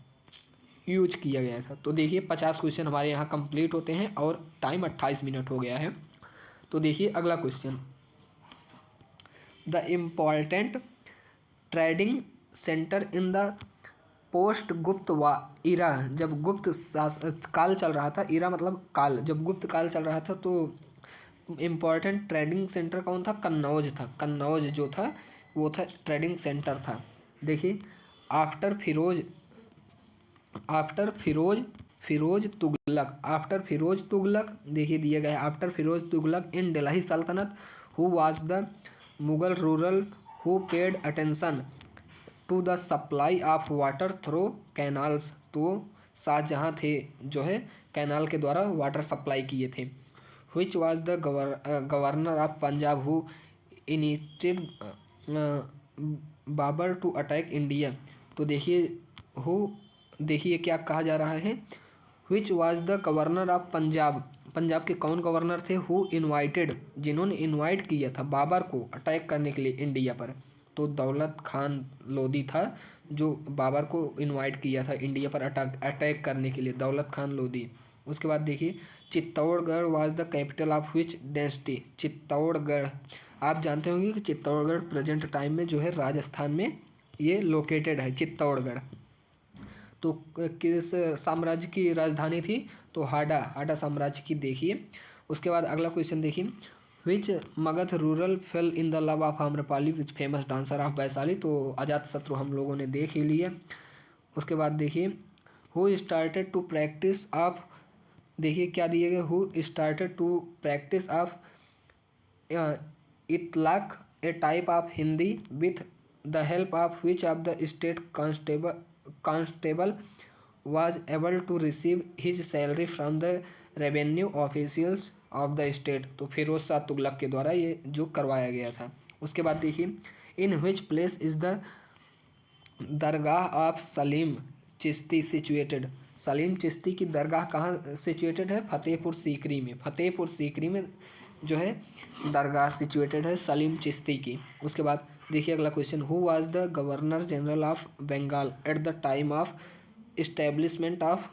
यूज किया गया था। तो देखिए 50 क्वेश्चन हमारे यहाँ कंप्लीट होते हैं और टाइम 28 मिनट हो गया है। तो देखिए अगला question, the important trading centre in the post गुप्त इरा? जब गुप्त काल चल रहा था, इरा मतलब काल, जब गुप्त काल चल रहा था तो इम्पॉर्टेंट ट्रेडिंग सेंटर कौन था? कन्नौज था। कन्नौज जो था वो था ट्रेडिंग सेंटर था। देखिए आफ्टर फिरोज तुगलक देखिए दिया गया है, after Firoz Tughlaq in Delhi Sultanat who was the Mughal ruler who paid attention to the supply of water through canals? तो शाहजहाँ थे जो है कैनाल के द्वारा वाटर सप्लाई किए थे। Which was the governor of Punjab who initiated Babar to attack India? तो देखिए क्या कहा जा रहा है, which was the governor of Punjab? Punjab के कौन गवर्नर थे हु इनवाइटेड, जिन्होंने इनवाइट किया था बाबर को अटैक करने के लिए इंडिया पर? तो दौलत खान लोधी था जो बाबर को इनवाइट किया था इंडिया पर अटैक करने के लिए, दौलत खान लोधी। उसके बाद देखिए Chittorgarh was the capital of which dynasty? Chittorgarh, आप जानते होंगे कि चित्तौड़गढ़ प्रेजेंट टाइम में जो है राजस्थान में ये लोकेटेड है चित्तौड़गढ़। तो किस साम्राज्य की राजधानी थी? तो हाडा साम्राज्य की। देखिए उसके बाद अगला क्वेश्चन देखिए, which Magadha ruler fell in the love of Amrapali which famous dancer of Vaishali? तो अजातशत्रु हम लोगों ने देख ही लिया। उसके बाद देखिए who started to practice of, देखिए क्या दिए गए, who started to practice of इतलाक a type of Hindi with the help of which of the state constable was able to receive his salary from the revenue officials of the state? तो फिरोज शाह तुगलक के द्वारा ये जो करवाया गया था। उसके बाद देखिए in which place is the dargah of Salim Chishti situated? Salim Chishti की दरगाह कहाँ सिचुएटेड है? फतेहपुर सीकरी में। फतेहपुर सीकरी में जो है दरगाह सिचुएटेड है सलीम चिश्ती की। उसके बाद देखिए अगला question, who was the governor general of Bengal at the time of establishment of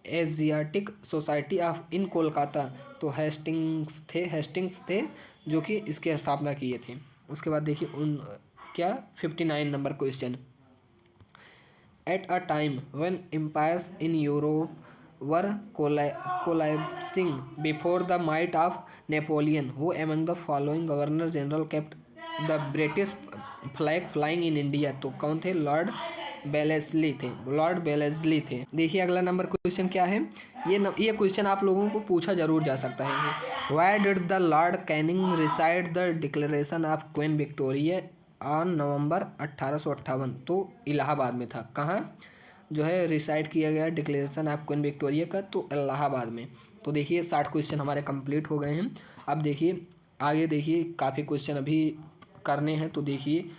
Asiatic Society of in Kolkata? तो हेस्टिंग्स थे जो कि इसकी स्थापना किए थे। उसके बाद देखिए उन क्या 59 number question, at a time when empires in Europe were collapsing before the might of Napoleon, who among the following governor general kept the British flag flying in India? तो कौन थे? लॉर्ड बेलेस्ली थे। देखिए अगला नंबर क्वेश्चन क्या है, ये question आप लोगों को पूछा जरूर जा सकता है। Why did the Lord Canning reside the declaration of queen Victoria on November 1858? तो इलाहाबाद में था। कहाँ जो है रिसाइड किया गया डिक्लेरेशन ऑफ क्वीन विक्टोरिया का? तो इलाहाबाद में। तो देखिए 60 क्वेश्चन हमारे कंप्लीट हो गए हैं। अब देखिए आगे देखिए काफ़ी क्वेश्चन अभी करने हैं। तो देखिए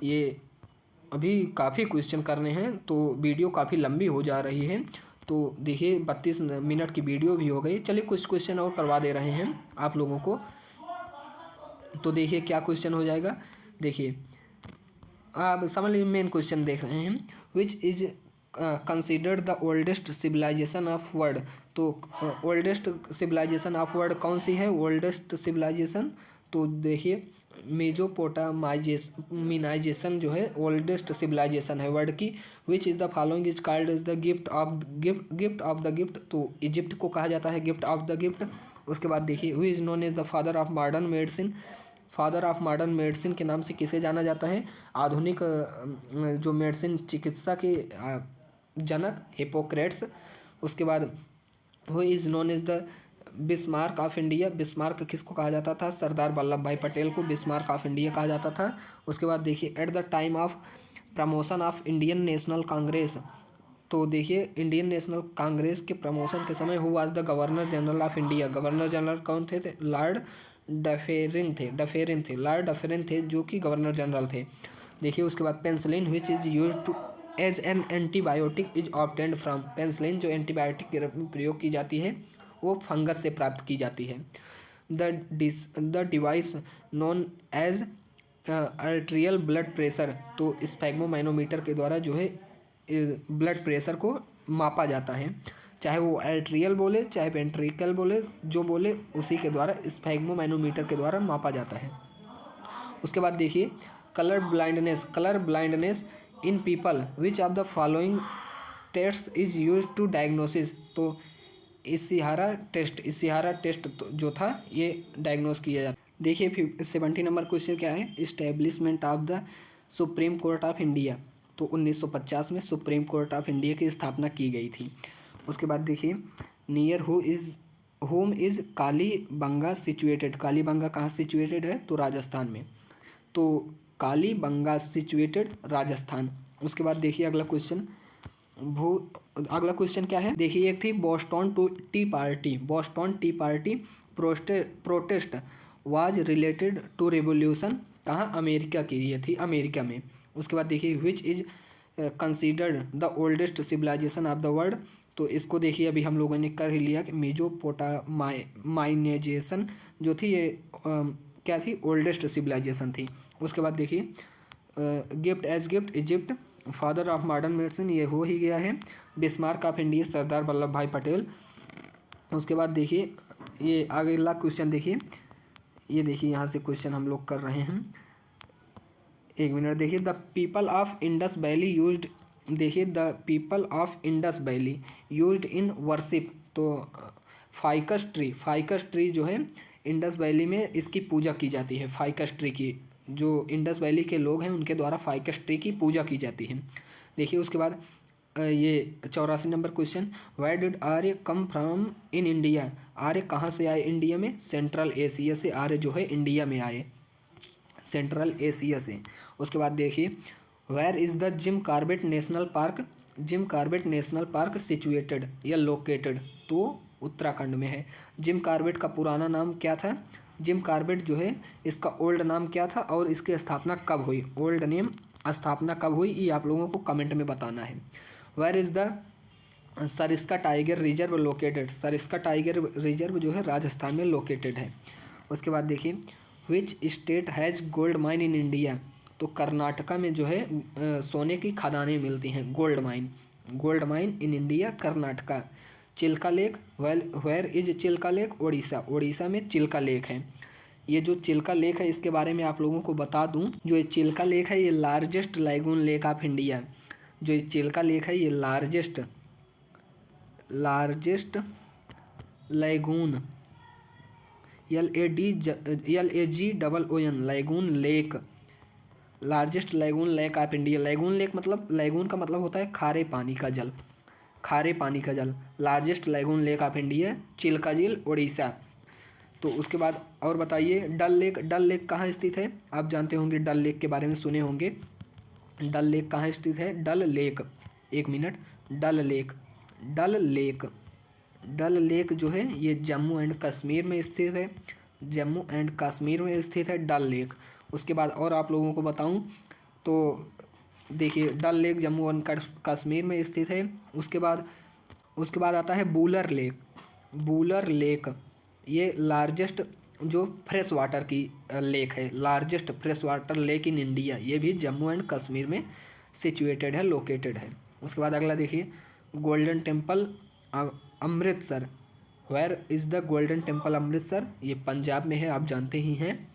ये अभी काफ़ी क्वेश्चन करने हैं तो वीडियो काफ़ी लंबी हो जा रही है। तो देखिए 32 मिनट की वीडियो भी हो गई। चलिए कुछ क्वेश्चन और करवा दे रहे हैं आप लोगों को। तो देखिए क्या क्वेश्चन हो जाएगा, देखिए आप समझ लीजिए मेन क्वेश्चन देख रहे हैं, which is considered the oldest civilisation of world? तो ओल्डेस्ट सिविलाइजेशन ऑफ वर्ल्ड कौन सी है? ओल्डेस्ट सिविलाइजेशन तो देखिए मेजोपोटामाइजेशन जो है ओल्डेस्ट सिविलाइजेशन है वर्ल्ड की। विच is the following is called is the gift of the gift? तो इजिप्ट को कहा जाता है गिफ्ट ऑफ द गिफ्ट। उसके बाद देखिए who is known as the father of modern medicine? Father of modern medicine के नाम से किसे जाना जाता है? आधुनिक जो मेडिसिन चिकित्सा के जनक हिपोक्रेट्स। उसके बाद who is known as the Bismarck of India? Bismarck किसको कहा जाता था? सरदार वल्लभ भाई पटेल को बिस्मार्क ऑफ इंडिया कहा जाता था। उसके बाद देखिए eight the time of promotion of Indian national Congress? तो देखिए इंडियन नेशनल कांग्रेस के प्रमोशन के समय who was the governor general of India? Governor general कौन थे? लॉर्ड डफेरिन थे लॉर्ड डफेरिन थे जो कि गवर्नर जनरल थे। देखिए उसके बाद penicillin which is use to as an antibiotic is obtained from? Penicillin जो एंटीबायोटिक के रूप में प्रयोग की जाती है वो फंगस से प्राप्त की जाती है। The device known as arterial blood pressure? तो स्फैग्मोमैनोमीटर के द्वारा जो है ब्लड प्रेशर को मापा जाता है, चाहे वो आर्टेरियल बोले चाहे वेंट्रिकल बोले, जो बोले उसी के द्वारा स्फैग्मोमैनोमीटर के द्वारा मापा जाता है। उसके बाद देखिए colour blindness in people which of the following test is use to diagnosis? तो इशिहारा टेस्ट जो था ये डायग्नोस किया जाता। देखिए 70 नंबर क्वेश्चन क्या है, establishment of the supreme court of India? तो 1950 में सुप्रीम कोर्ट ऑफ इंडिया की स्थापना की गई थी। उसके बाद देखिए near home is Kalibanga situated? Kalibanga कहाँ सिचुएटेड है? तो राजस्थान में। तो कालीबंगा सिचुएटेड राजस्थान। उसके बाद देखिए अगला क्वेश्चन क्या है, देखिए एक थी Boston tea party protest was related to revolution? कहाँ? अमेरिका की, ये थी अमेरिका में। उसके बाद देखिए which is considered the oldest civilisation of the world? तो इसको देखिए अभी हम लोगों ने कर ही लिया कि मेजोपोटामाइनेजेशन जो थी ये क्या थी, ओल्डेस्ट सिविलाइजेशन थी। उसके बाद देखिए gift as gift Egypt, father of modern medicine ये हो ही गया है। Bismarck of India Sardar Vallabh Bhai Patel. उसके बाद देखिए ये अगला क्वेश्चन देखिए, ये देखिए यहाँ से क्वेश्चन हम लोग कर रहे हैं, एक मिनट देखिए। The people of Indus valley used, देखिए the people of Indus valley used in worship, तो फाइकस ट्री जो है इंडस वैली में इसकी पूजा की जाती है। फाइकस ट्री की, जो इंडस वैली के लोग हैं उनके द्वारा फाइकस ट्री की पूजा की जाती है। देखिए उसके बाद ये 84 number question, why did Arya come from in India, Arya कहाँ से आए इंडिया में, सेंट्रल एशिया से आर्य जो है इंडिया में आए, सेंट्रल एशिया से। उसके बाद देखिए where is the Jim Corbett national park, Jim Corbett national park situated या लोकेटेड, तो उत्तराखंड में है। जिम कॉर्बेट का पुराना नाम क्या था, जिम कॉर्बेट जो है इसका ओल्ड नाम क्या था और इसकी स्थापना कब हुई, ओल्ड नेम स्थापना कब हुई, ये आप लोगों को कमेंट में बताना है। Where is the Sariska tiger reserve located, Sariska tiger reserve जो है राजस्थान में लोकेटेड है। उसके बाद देखिए which state has gold mine in India, तो कर्नाटका में जो है सोने की खदानें मिलती हैं, gold mine, gold mine in India Karnataka. Chilka lake, where is Chilka lake, Orissa, Orissa में चिल्का लेक है। ये जो चिल्का लेक है इसके बारे में आप लोगों को बता दूं, जो ये चिल्का लेक है ये largest lagoon lake of India, जो ये चिल्का लेक है ये largest lagoon LAGOON lagoon lake, largest lagoon lake of India. Lagoon lake मतलब, लैगून का मतलब होता है खारे पानी का जल, खारे पानी का जल। Largest lagoon lake of India Chilka झील उड़ीसा। तो उसके बाद और बताइए डल लेक, डल लेक कहाँ स्थित है, आप जानते होंगे डल लेक के बारे में सुने होंगे। डल लेक कहाँ स्थित है, डल लेक, एक मिनट, डल लेक, डल लेक, डल लेक जो है ये जम्मू एंड कश्मीर में स्थित है, जम्मू एंड कश्मीर में स्थित है डल लेक। उसके बाद और आप लोगों को बताऊं तो देखिए डल लेक जम्मू एंड कश्मीर में स्थित है। उसके बाद आता है बूलर लेक, बूलर लेक ये लार्जेस्ट जो फ्रेश वाटर की लेक है, largest fresh water lake in India, ये भी जम्मू एंड कश्मीर में सिचुएटेड है, लोकेटेड है। उसके बाद अगला देखिए golden temple Amritsar, where is the golden temple Amritsar, ये पंजाब में है, आप जानते ही हैं।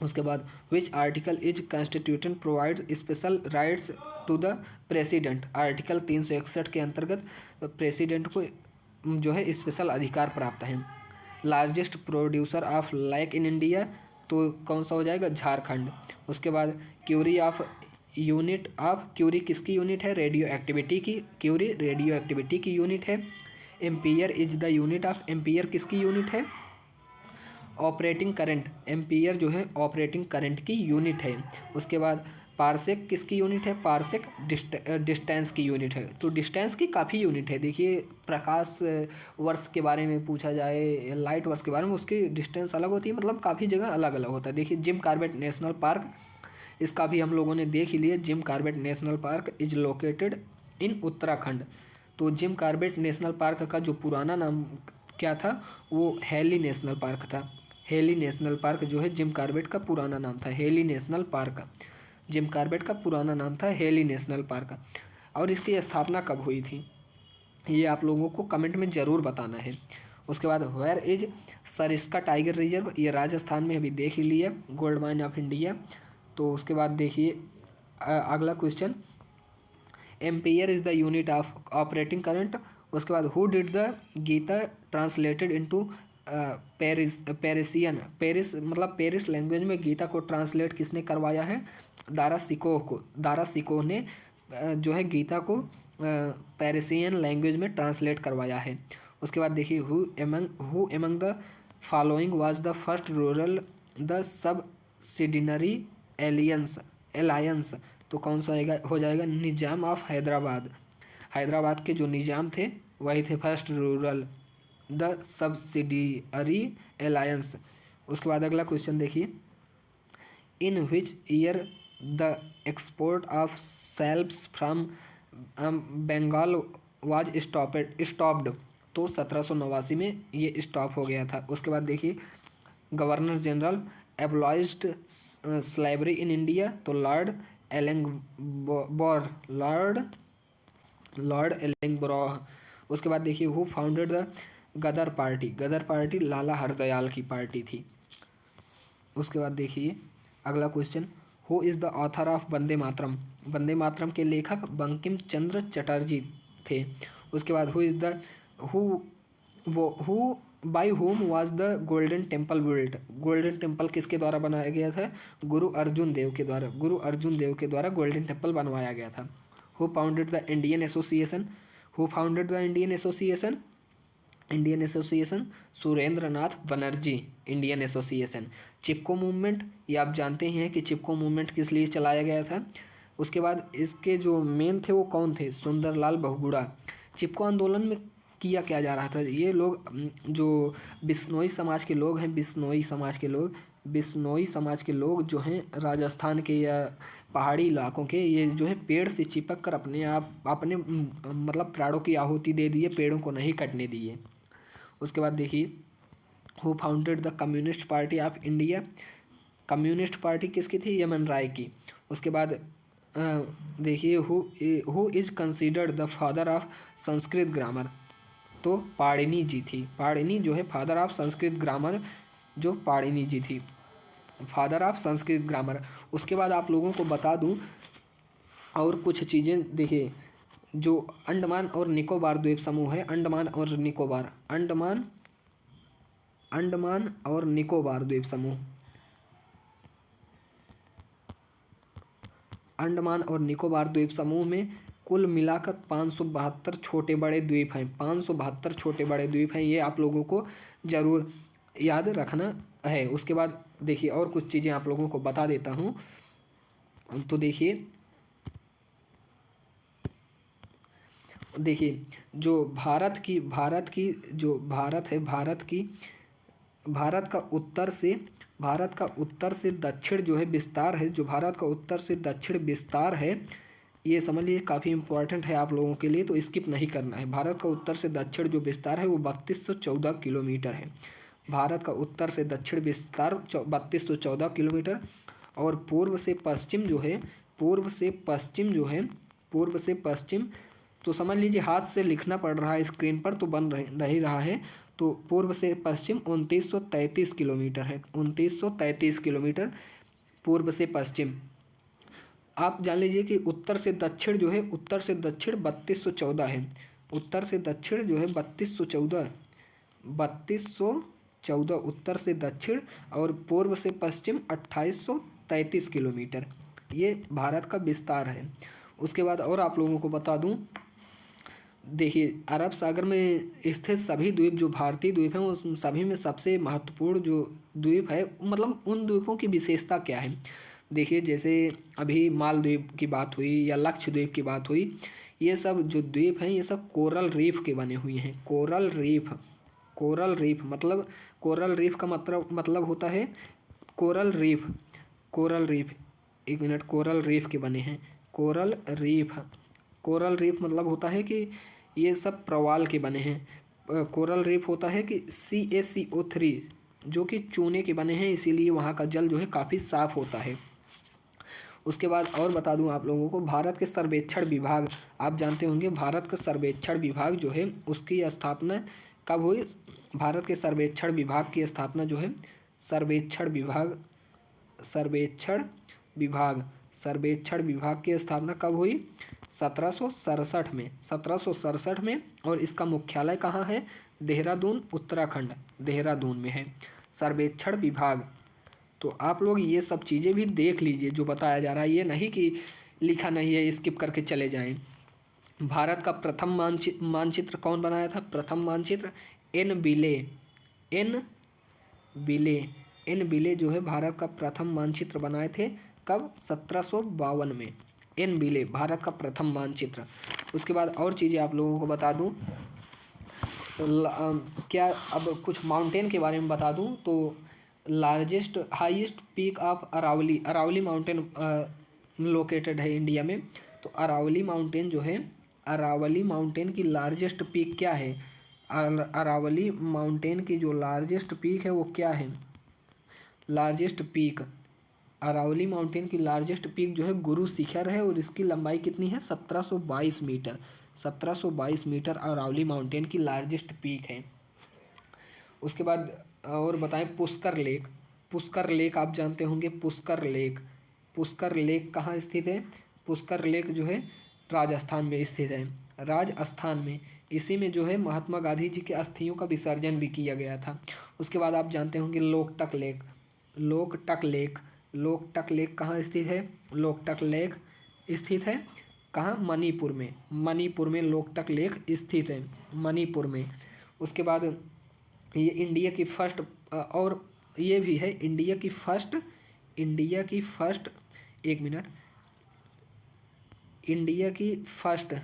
उसके बाद which article is constitution provides special rights to the president, article 361 के अंतर्गत प्रेसिडेंट को जो है स्पेशल अधिकार प्राप्त है। Largest producer of lac in India, तो कौन सा हो जाएगा, झारखंड। उसके बाद curie of unit of, curie किसकी यूनिट है, रेडियो एक्टिविटी की, क्यूरी रेडियो एक्टिविटी की यूनिट है। Ampere is the unit of, ampere किसकी यूनिट है, ऑपरेटिंग करंट, एम्पियर जो है ऑपरेटिंग करंट की यूनिट है। उसके बाद पारसेक किसकी यूनिट है, पारसेक डिस्टेंस की यूनिट है। तो डिस्टेंस की काफ़ी यूनिट है, देखिए प्रकाश वर्ष के बारे में पूछा जाए, लाइट वर्ष के बारे में, उसकी डिस्टेंस अलग होती है, मतलब काफ़ी जगह अलग अलग होता है। देखिए जिम कॉर्बेट नेशनल पार्क, इसका भी हम लोगों ने देख ही लिया, gym Corbett national park is located in Uttarakhand. तो जिम कॉर्बेट नेशनल पार्क का जो पुराना नाम क्या था, वो हेली नेशनल पार्क था। हेली नेशनल पार्क जो है जिम कॉर्बेट का पुराना नाम था, heli national park, Jim Corbett का पुराना नाम था हेली नेशनल पार्क। और इसकी स्थापना कब हुई थी, ये आप लोगों को कमेंट में ज़रूर बताना है। उसके बाद where is Sariska tiger reserve, ये राजस्थान में अभी देख ही लिया, गोल्ड माइन ऑफ इंडिया। तो उसके बाद देखिए अगला question, ampere is the unit of operating current. उसके बाद who did the Gita translated into Persian, Paris मतलब पेरिस लैंग्वेज में गीता को ट्रांसलेट किसने करवाया है, दारा सिकोह को, दारा सिकोह ने जो है गीता को पेरिसियन लैंग्वेज में ट्रांसलेट करवाया है। उसके बाद देखिए who among the following was the first ruler the subsidiary alliance, तो कौन सा हो जाएगा, निज़ाम ऑफ हैदराबाद, हैदराबाद के जो निज़ाम थे वही थे first ruler the subsidiary alliance. उसके बाद अगला क्वेश्चन देखिए, in which year the export of selves from Bengal was stopped, तो 1789 में ये स्टॉप हो गया था। उसके बाद देखिए governor general abolished slavery in India, तो लॉर्ड एलिंगब्रॉह। उसके बाद देखिए who founded the Ghadar party Lala Hardayal की पार्टी थी। उसके बाद देखिए अगला question, who is the author of Vande Mataram. Vande Mataram के लेखक बंकिम चंद्र चटर्जी थे। उसके बाद who who by whom was the golden temple built. Golden temple किसके द्वारा बनाया गया था? गुरु अर्जुन देव के द्वारा गोल्डन टेम्पल बनवाया गया था। Who founded the Indian association. Indian association Surendra Nath Banerjee. Indian association. Chipko movement, ये आप जानते ही हैं कि चिपको मूवमेंट किस लिए चलाया गया था। उसके बाद इसके जो मेन थे वो कौन थे? सुंदरलाल बहुगुणा। चिपको आंदोलन में किया क्या जा रहा था? ये लोग जो बिश्नोई समाज के लोग हैं, बिश्नोई समाज के लोग जो हैं राजस्थान के या पहाड़ी इलाकों के, ये जो है पेड़ से चिपक कर अपने मतलब प्राणों की आहुति दे दिए, पेड़ों को नहीं कटने दिए। उसके बाद देखिए who founded the communist party of India. Communist party किसकी थी? यमन राय की। उसके बाद देखिए who is considered the father of Sanskrit grammar, तो पाणिनि जी थी। पाणिनि जो है फादर ऑफ संस्कृत ग्रामर, जो पाणिनि जी थी, फादर ऑफ संस्कृत ग्रामर। उसके बाद आप लोगों को बता दूं और कुछ चीज़ें, देखिए जो अंडमान और निकोबार द्वीप समूह है, अंडमान और निकोबार द्वीप समूह, अंडमान और निकोबार द्वीप समूह में कुल मिलाकर 572 छोटे बड़े द्वीप हैं। 572 छोटे बड़े द्वीप हैं, ये आप लोगों को ज़रूर याद रखना है। उसके बाद देखिए और कुछ चीज़ें आप लोगों को बता देता हूँ। तो देखिए जो भारत का उत्तर से दक्षिण जो है विस्तार है, जो भारत का उत्तर से दक्षिण विस्तार है, ये समझ लीजिए काफ़ी इंपॉर्टेंट है आप लोगों के लिए, तो स्किप नहीं करना है। भारत का उत्तर से दक्षिण जो विस्तार है वो 3214 किलोमीटर है। भारत का उत्तर से दक्षिण विस्तार 3214 किलोमीटर। और पूर्व से पश्चिम पूर्व से पश्चिम, तो समझ लीजिए हाथ से लिखना पड़ रहा है स्क्रीन पर, तो बन नहीं रहा है। तो पूर्व से पश्चिम 2933 किलोमीटर है। 2933 किलोमीटर पूर्व से पश्चिम। आप जान लीजिए कि उत्तर से दक्षिण 3214 है। उत्तर से दक्षिण जो है 3214 उत्तर से दक्षिण, और पूर्व से पश्चिम 2833 किलोमीटर, ये भारत का विस्तार है। उसके बाद और आप लोगों को बता दूं, देखिए अरब सागर में स्थित सभी द्वीप जो भारतीय द्वीप हैं उस सभी में सबसे महत्वपूर्ण जो द्वीप है, मतलब उन द्वीपों की विशेषता क्या है? देखिए जैसे अभी मालदीव की बात हुई या लक्षद्वीप की बात हुई, ये सब जो द्वीप हैं ये सब कोरल रीफ के बने हुए हैं। कोरल रीफ मतलब, कोरल रीफ का मतलब होता है कोरल रीफ। एक मिनट, कोरल रीफ के बने हैं। कोरल रीफ मतलब होता है कि ये सब प्रवाल के बने हैं। कोरल रीफ होता है कि CaCO3 जो कि चूने के बने हैं, इसीलिए वहाँ का जल जो है काफ़ी साफ होता है। उसके बाद और बता दूं आप लोगों को, भारत के सर्वेक्षण विभाग, आप जानते होंगे भारत का सर्वेक्षण विभाग जो है उसकी स्थापना कब हुई? भारत के सर्वेक्षण विभाग की स्थापना जो है, सर्वेक्षण विभाग की स्थापना कब हुई? 1767 में। और इसका मुख्यालय कहाँ है? देहरादून, उत्तराखंड, देहरादून में है सर्वेक्षण विभाग। तो आप लोग ये सब चीज़ें भी देख लीजिए जो बताया जा रहा है, ये नहीं कि लिखा नहीं है स्किप करके चले जाएं। भारत का प्रथम मानचित्र कौन बनाया था? प्रथम मानचित्र एन बिले जो है भारत का प्रथम मानचित्र बनाए थे। कब? 1752 में। एन बिले भारत का प्रथम मानचित्र। उसके बाद और चीज़ें आप लोगों को बता दूं, क्या अब कुछ माउंटेन के बारे में बता दूं, तो highest peak of Aravali mountain located है इंडिया में। तो अरावली माउंटेन जो है, अरावली माउंटेन की लार्जेस्ट पीक क्या है? अरावली माउंटेन की जो लार्जेस्ट पीक है वो क्या है? लार्जेस्ट पीक, अरावली माउंटेन की लार्जेस्ट पीक जो है गुरु शिखर है और इसकी लंबाई कितनी है? 1722 मीटर। 1722 मीटर अरावली माउंटेन की लार्जेस्ट पीक है। उसके बाद और बताएं पुष्कर लेक। पुष्कर लेक आप जानते होंगे, पुष्कर लेक। पुष्कर लेक कहाँ स्थित है? पुष्कर लेक जो है राजस्थान में स्थित है, राजस्थान में। इसी में जो है महात्मा गांधी जी के अस्थियों का विसर्जन भी किया गया था। उसके बाद आप जानते होंगे Loktak lake. Loktak lake, Loktak lake कहाँ स्थित है? लोकटक लेक स्थित है कहाँ? मणिपुर में। मणिपुर में लोकटक लेक स्थित है, मणिपुर में। उसके बाद ये इंडिया की फर्स्ट और ये भी है इंडिया की फर्स्ट, एक मिनट, इंडिया की फर्स्ट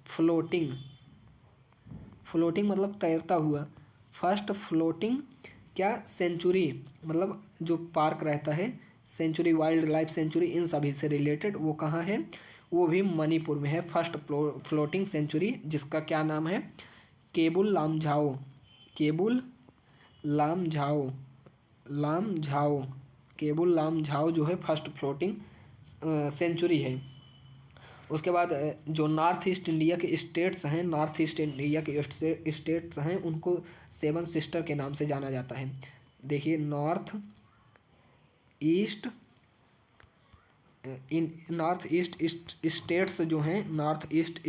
फ्लोटिंग, फ्लोटिंग मतलब तैरता हुआ, फर्स्ट फ्लोटिंग क्या सेंचुरी, मतलब जो पार्क रहता है सेंचुरी, वाइल्ड लाइफ सेंचुरी, इन सभी से रिलेटेड, वो कहाँ है? वो भी मणिपुर में है। फर्स्ट फ्लोटिंग सेंचुरी जिसका क्या नाम है? केबुल लामझाओ, केबुल लामझाओ, लामझाओ, केबुल लामझाओ जो है फर्स्ट फ्लोटिंग सेंचुरी है। उसके बाद जो नॉर्थ ईस्ट इंडिया के स्टेट्स हैं, नॉर्थ ईस्ट इंडिया के स्टेट्स हैं, उनको सेवन सिस्टर के नाम से जाना जाता है। देखिए नॉर्थ ईस्ट, इन नॉर्थ ईस्ट स्टेट्स जो हैं, नॉर्थ ईस्ट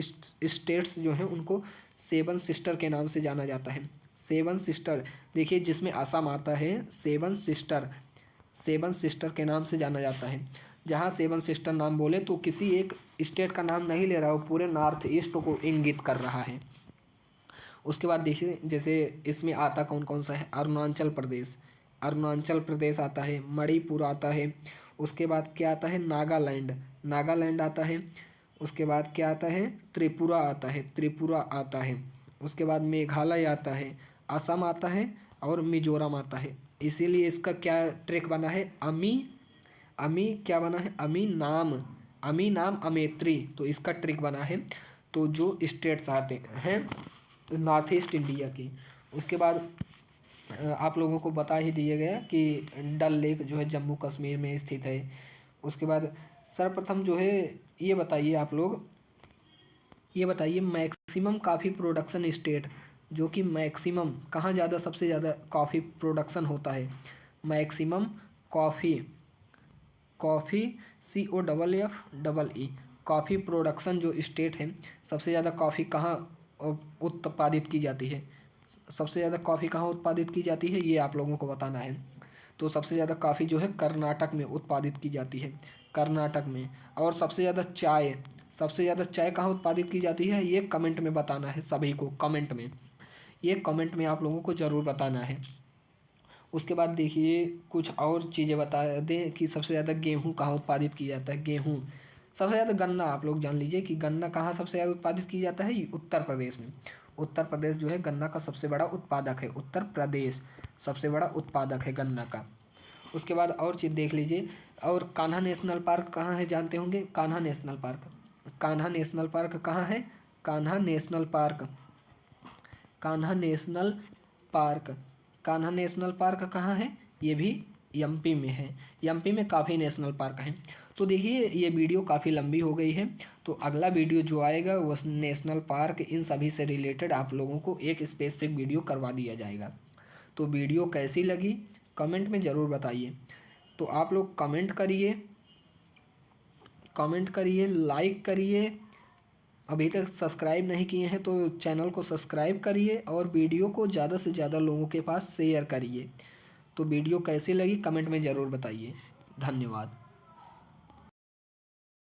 स्टेट्स जो हैं उनको सेवन सिस्टर के नाम से जाना जाता है। सेवन सिस्टर, देखिए जिसमें असम आता है, सेवन सिस्टर, सेवन सिस्टर के नाम से जाना जाता है। जहाँ सेवन सिस्टर नाम बोले तो किसी एक स्टेट का नाम नहीं ले रहा, वो पूरे नॉर्थ ईस्ट को इंगित कर रहा है। उसके बाद देखिए जैसे इसमें आता कौन कौन सा है? अरुणाचल प्रदेश, अरुणाचल प्रदेश आता है, मणिपुर आता है। उसके बाद क्या आता है? नागालैंड, नागालैंड आता है। उसके बाद क्या आता है? त्रिपुरा आता है, त्रिपुरा आता है। उसके बाद मेघालय आता है, असम आता है और मिजोरम आता है। इसीलिए इसका क्या ट्रैक बना है? अमी, अमी क्या बना है? अमी नाम, अमी नाम अमेत्री, तो इसका ट्रिक बना है। तो जो स्टेट्स आते हैं नॉर्थ ईस्ट इंडिया की। उसके बाद आप लोगों को बता ही दिया गया कि डल लेक जो है जम्मू कश्मीर में स्थित है। उसके बाद सर्वप्रथम जो है ये बताइए आप लोग, ये बताइए मैक्सिमम कॉफ़ी प्रोडक्शन स्टेट, जो कि मैक्सिमम कहाँ ज़्यादा, सबसे ज़्यादा कॉफ़ी प्रोडक्शन होता है? Maximum coffee, coffee COFFEE, coffee production जो स्टेट है, सबसे ज़्यादा कॉफ़ी कहाँ उत्पादित की जाती है? सबसे ज़्यादा कॉफ़ी कहाँ उत्पादित की जाती है, ये आप लोगों को बताना है। तो सबसे ज़्यादा कॉफ़ी जो है कर्नाटक में उत्पादित की जाती है, कर्नाटक में। और सबसे ज़्यादा चाय, सबसे ज़्यादा चाय कहाँ उत्पादित की जाती है, ये कमेंट में बताना है सभी को, कमेंट में, ये कमेंट में आप लोगों को ज़रूर बताना है। उसके बाद देखिए कुछ और चीज़ें बता दें कि सबसे ज़्यादा गेहूँ कहाँ उत्पादित की जाता है? गेहूँ, सबसे ज़्यादा गन्ना, आप लोग जान लीजिए कि गन्ना कहाँ सबसे ज़्यादा उत्पादित की जाता है? उत्तर प्रदेश में। उत्तर प्रदेश जो है गन्ना का सबसे बड़ा उत्पादक है, उत्तर प्रदेश सबसे बड़ा उत्पादक है गन्ना का। उसके बाद और चीज़ देख लीजिए, और कान्हा नेशनल पार्क कहाँ है जानते होंगे? Kanha national park, Kanha national park कहाँ है? Kanha national park, Kanha national park, Kanha national park कहाँ है? ये भी MP में है। MP में काफ़ी नेशनल पार्क हैं। तो देखिए ये वीडियो काफ़ी लंबी हो गई है, तो अगला वीडियो जो आएगा वो नेशनल पार्क इन सभी से रिलेटेड आप लोगों को एक स्पेसिफिक वीडियो करवा दिया जाएगा। तो वीडियो कैसी लगी कमेंट में ज़रूर बताइए। तो आप लोग कमेंट करिए, कमेंट करिए, लाइक करिए। अभी तक सब्सक्राइब नहीं किए हैं तो चैनल को सब्सक्राइब करिए और वीडियो को ज़्यादा से ज़्यादा लोगों के पास शेयर करिए। तो वीडियो कैसी लगी कमेंट में ज़रूर बताइए। धन्यवाद।